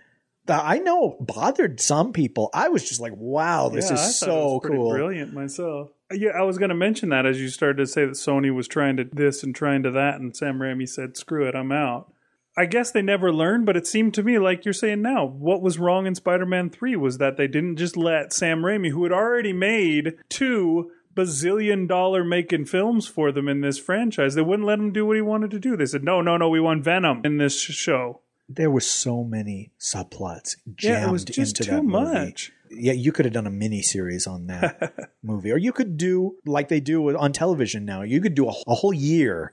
I know it bothered some people. I was just like, wow, this is so cool. Brilliant myself. Yeah, I was going to mention that as you started to say that Sony was trying to this and trying to that, and Sam Raimi said, screw it, I'm out. I guess they never learned, but it seemed to me, like you're saying now, what was wrong in Spider-Man 3 was that they didn't just let Sam Raimi, who had already made 2 bazillion-dollar making films for them in this franchise, they wouldn't let him do what he wanted to do. They said, no, we want Venom in this show. There were so many subplots jammed it was just into too that movie. much. Yeah, you could have done a mini-series on that movie. Or you could do, like they do on television now, you could do a whole year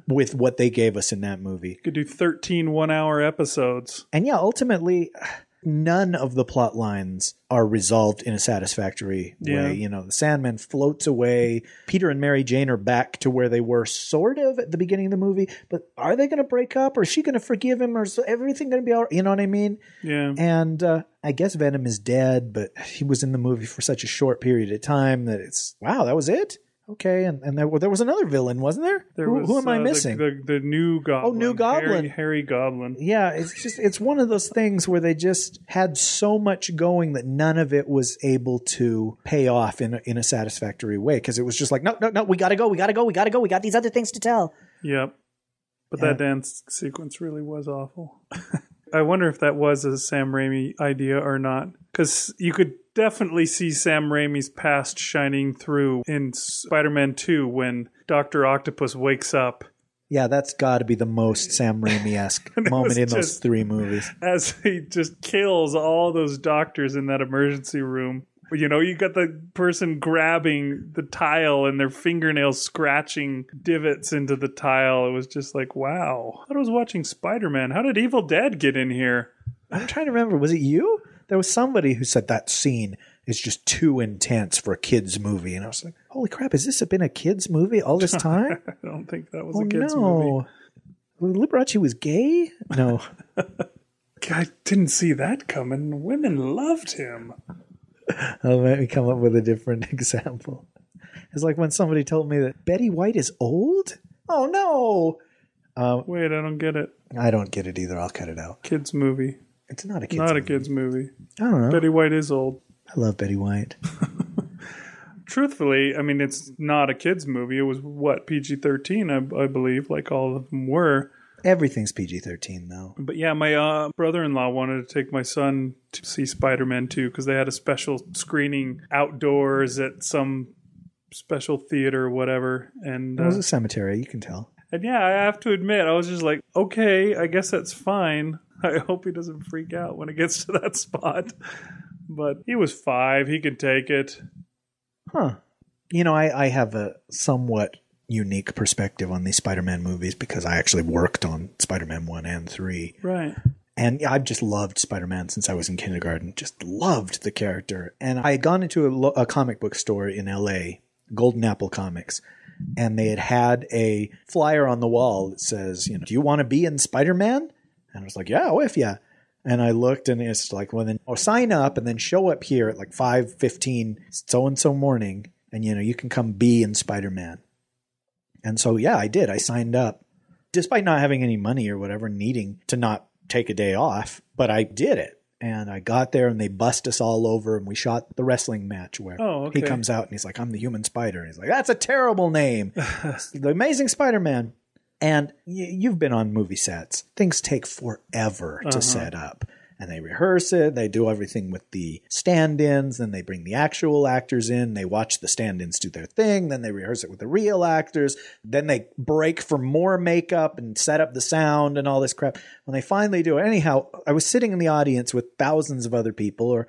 with what they gave us in that movie. You could do 13 one-hour episodes. And yeah, ultimately, none of the plot lines are resolved in a satisfactory way. The Sandman floats away. Peter and Mary Jane are back to where they were sort of at the beginning of the movie. But are they going to break up? Or is she going to forgive him? Or is everything going to be all right? You know what I mean? Yeah. And I guess Venom is dead, but he was in the movie for such a short period of time that it's, wow, that was it? Okay, and there was another villain, wasn't there? Who am I missing? The new Goblin. Oh, New Goblin. Harry Goblin. Yeah, it's one of those things where they just had so much going that none of it was able to pay off in a satisfactory way, because it was just like, no, we gotta go, we got these other things to tell. Yep. But that dance sequence really was awful. I wonder if that was a Sam Raimi idea or not, because you could definitely see Sam Raimi's past shining through in Spider-Man 2 when Dr. Octopus wakes up. Yeah, that's got to be the most Sam Raimi-esque moment in those 3 movies. As he just kills all those doctors in that emergency room. You got the person grabbing the tile and their fingernails scratching divots into the tile. It was just like, wow. I thought I was watching Spider-Man. How did Evil Dead get in here? I'm trying to remember. Was it you? There was somebody who said that scene is just too intense for a kid's movie. And I was like, holy crap, has this been a kid's movie all this time? I don't think that was a kid's movie. Liberace was gay? No. I didn't see that coming. Women loved him. I'll let me come up with a different example. It's like when somebody told me that Betty White is old? Oh, no. Wait, I don't get it. I don't get it either. I'll cut it out. Kids movie. It's not a kid's movie. Not a kid's movie. I don't know. Betty White is old. I love Betty White. Truthfully, I mean, it's not a kid's movie. It was, PG-13, I believe, like all of them were. Everything's PG-13, though. But yeah, my brother-in-law wanted to take my son to see Spider-Man 2 because they had a special screening outdoors at some special theater or whatever. And it was a cemetery, you can tell. And yeah, I have to admit, I was just like, okay, I guess that's fine. I hope he doesn't freak out when it gets to that spot. But he was 5. He could take it. Huh. I have a somewhat unique perspective on these Spider-Man movies because I actually worked on Spider-Man 1 and 3. Right. And I've just loved Spider-Man since I was in kindergarten. Just loved the character. And I had gone into a comic book store in L.A., Golden Apple Comics, and they had a flyer on the wall that says, do you want to be in Spider-Man? And I was like, yeah, if yeah. And I looked, and it's like, well, then sign up and then show up here at like 5:15 so-and-so morning, and, you can come be in Spider-Man. And so, yeah, I did. I signed up, despite not having any money or whatever, needing to not take a day off. But I did it. And I got there, and they bussed us all over, and we shot the wrestling match where he comes out, and he's like, I'm the Human Spider. And he's like, that's a terrible name. It's the Amazing Spider-Man. And you've been on movie sets. Things take forever to set up. and they rehearse it. They do everything with the stand-ins. Then they bring the actual actors in. They watch the stand-ins do their thing. Then they rehearse it with the real actors. Then they break for more makeup and set up the sound and all this crap. When they finally do it, anyhow, I was sitting in the audience with thousands of other people, or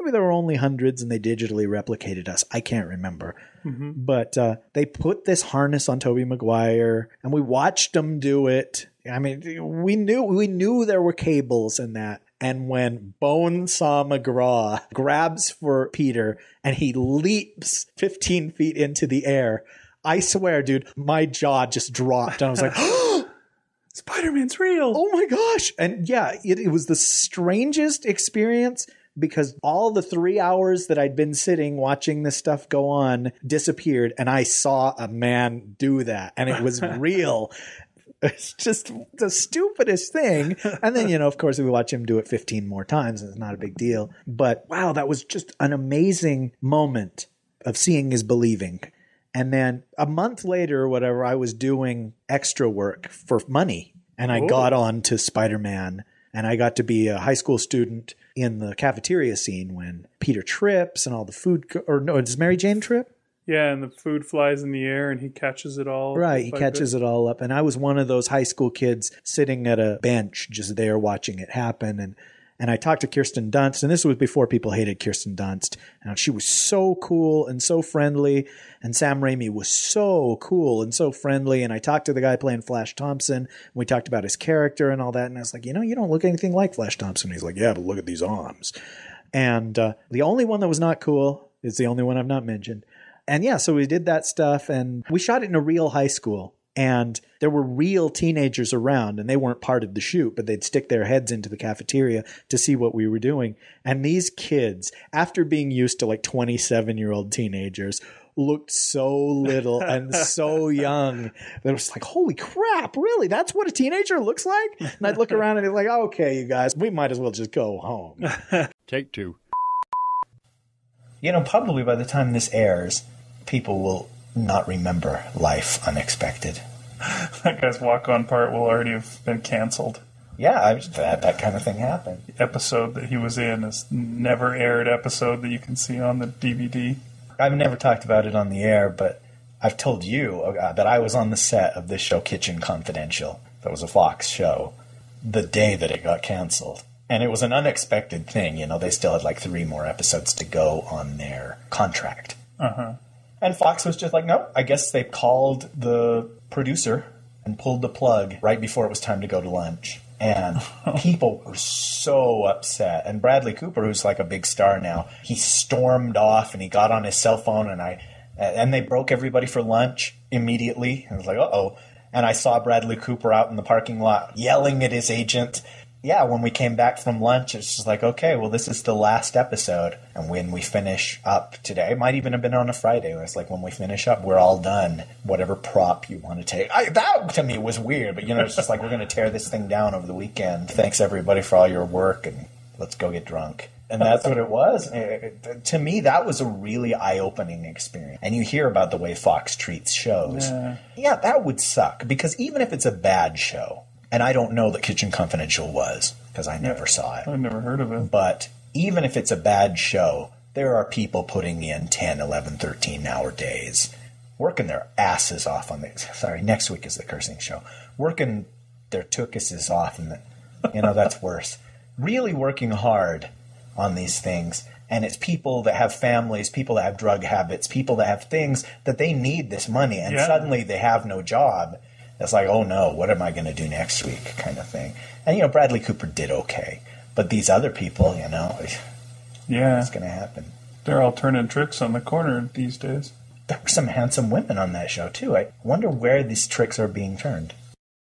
maybe there were only hundreds and they digitally replicated us. I can't remember. Mm-hmm. But they put this harness on Tobey Maguire and we watched them do it. I mean, we knew there were cables in that. And when Bonesaw McGraw grabs for Peter and he leaps 15 feet into the air, I swear, dude, my jaw just dropped. And I was like, oh, Spider-Man's real. Oh my gosh. And yeah, it was the strangest experience, because all the 3 hours that I'd been sitting watching this stuff go on disappeared, and I saw a man do that, and it was real. It's just the stupidest thing. And then, of course, we watch him do it 15 more times, and it's not a big deal. But wow, that was just an amazing moment of seeing is believing. And then a month later or whatever, I was doing extra work for money, and I got on to Spider-Man, and I got to be a high school student in the cafeteria scene when Peter trips and all the food, does Mary Jane trip? Yeah, and the food flies in the air and he catches it all. Right, he catches it all up. And I was one of those high school kids sitting at a bench just there watching it happen. And I talked to Kirsten Dunst, and this was before people hated Kirsten Dunst. And she was so cool and so friendly, and Sam Raimi was so cool and so friendly. And I talked to the guy playing Flash Thompson, and we talked about his character and all that. And I was like, you don't look anything like Flash Thompson. He's like, yeah, but look at these arms. And the only one that was not cool is the only one I've not mentioned. And yeah, so we did that stuff, and we shot it in a real high school. And there were real teenagers around, and they weren't part of the shoot, but they'd stick their heads into the cafeteria to see what we were doing. And these kids, after being used to like 27-year-old teenagers, looked so little and so young that it was like, holy crap, really? That's what a teenager looks like? And I'd look around and it's like, okay, you guys, we might as well just go home. Take two. Probably by the time this airs, people will not remember Life Unexpected. That guy's walk-on part will already have been canceled. Yeah, that kind of thing happened. The episode that he was in is never aired episode that you can see on the DVD. I've never talked about it on the air, but I've told you that I was on the set of this show, Kitchen Confidential. That was a Fox show, the day that it got canceled. And it was an unexpected thing. They still had like 3 more episodes to go on their contract. Uh-huh. And Fox was just like, no, I guess they called the producer and pulled the plug right before it was time to go to lunch. And people were so upset. And Bradley Cooper, who's like a big star now, he stormed off and he got on his cell phone, and they broke everybody for lunch immediately. I was like, uh-oh. And I saw Bradley Cooper out in the parking lot yelling at his agent. Yeah, when we came back from lunch, it's just like, okay, well, this is the last episode. And when we finish up today, it might even have been on a Friday. It's like, when we finish up, we're all done. Whatever prop you want to take. That, to me, was weird. But, it's just like, we're going to tear this thing down over the weekend. Thanks, everybody, for all your work, and let's go get drunk. And that's what it was. To me, that was a really eye-opening experience. And you hear about the way Fox treats shows. Yeah, that would suck. Because even if it's a bad show, and I don't know that Kitchen Confidential was, because I never saw it. I've never heard of it. But even if it's a bad show, there are people putting in 10, 11, 13-hour days, working their asses off on the... Sorry, next week is the cursing show. Working their tuchuses off, and that's worse. Really working hard on these things. And it's people that have families, people that have drug habits, people that have things that they need this money, and suddenly they have no job. It's like, oh no, what am I going to do next week kind of thing. And, Bradley Cooper did okay. But these other people, what's going to happen? They're all turning tricks on the corner these days. There were some handsome women on that show, too. I wonder where these tricks are being turned.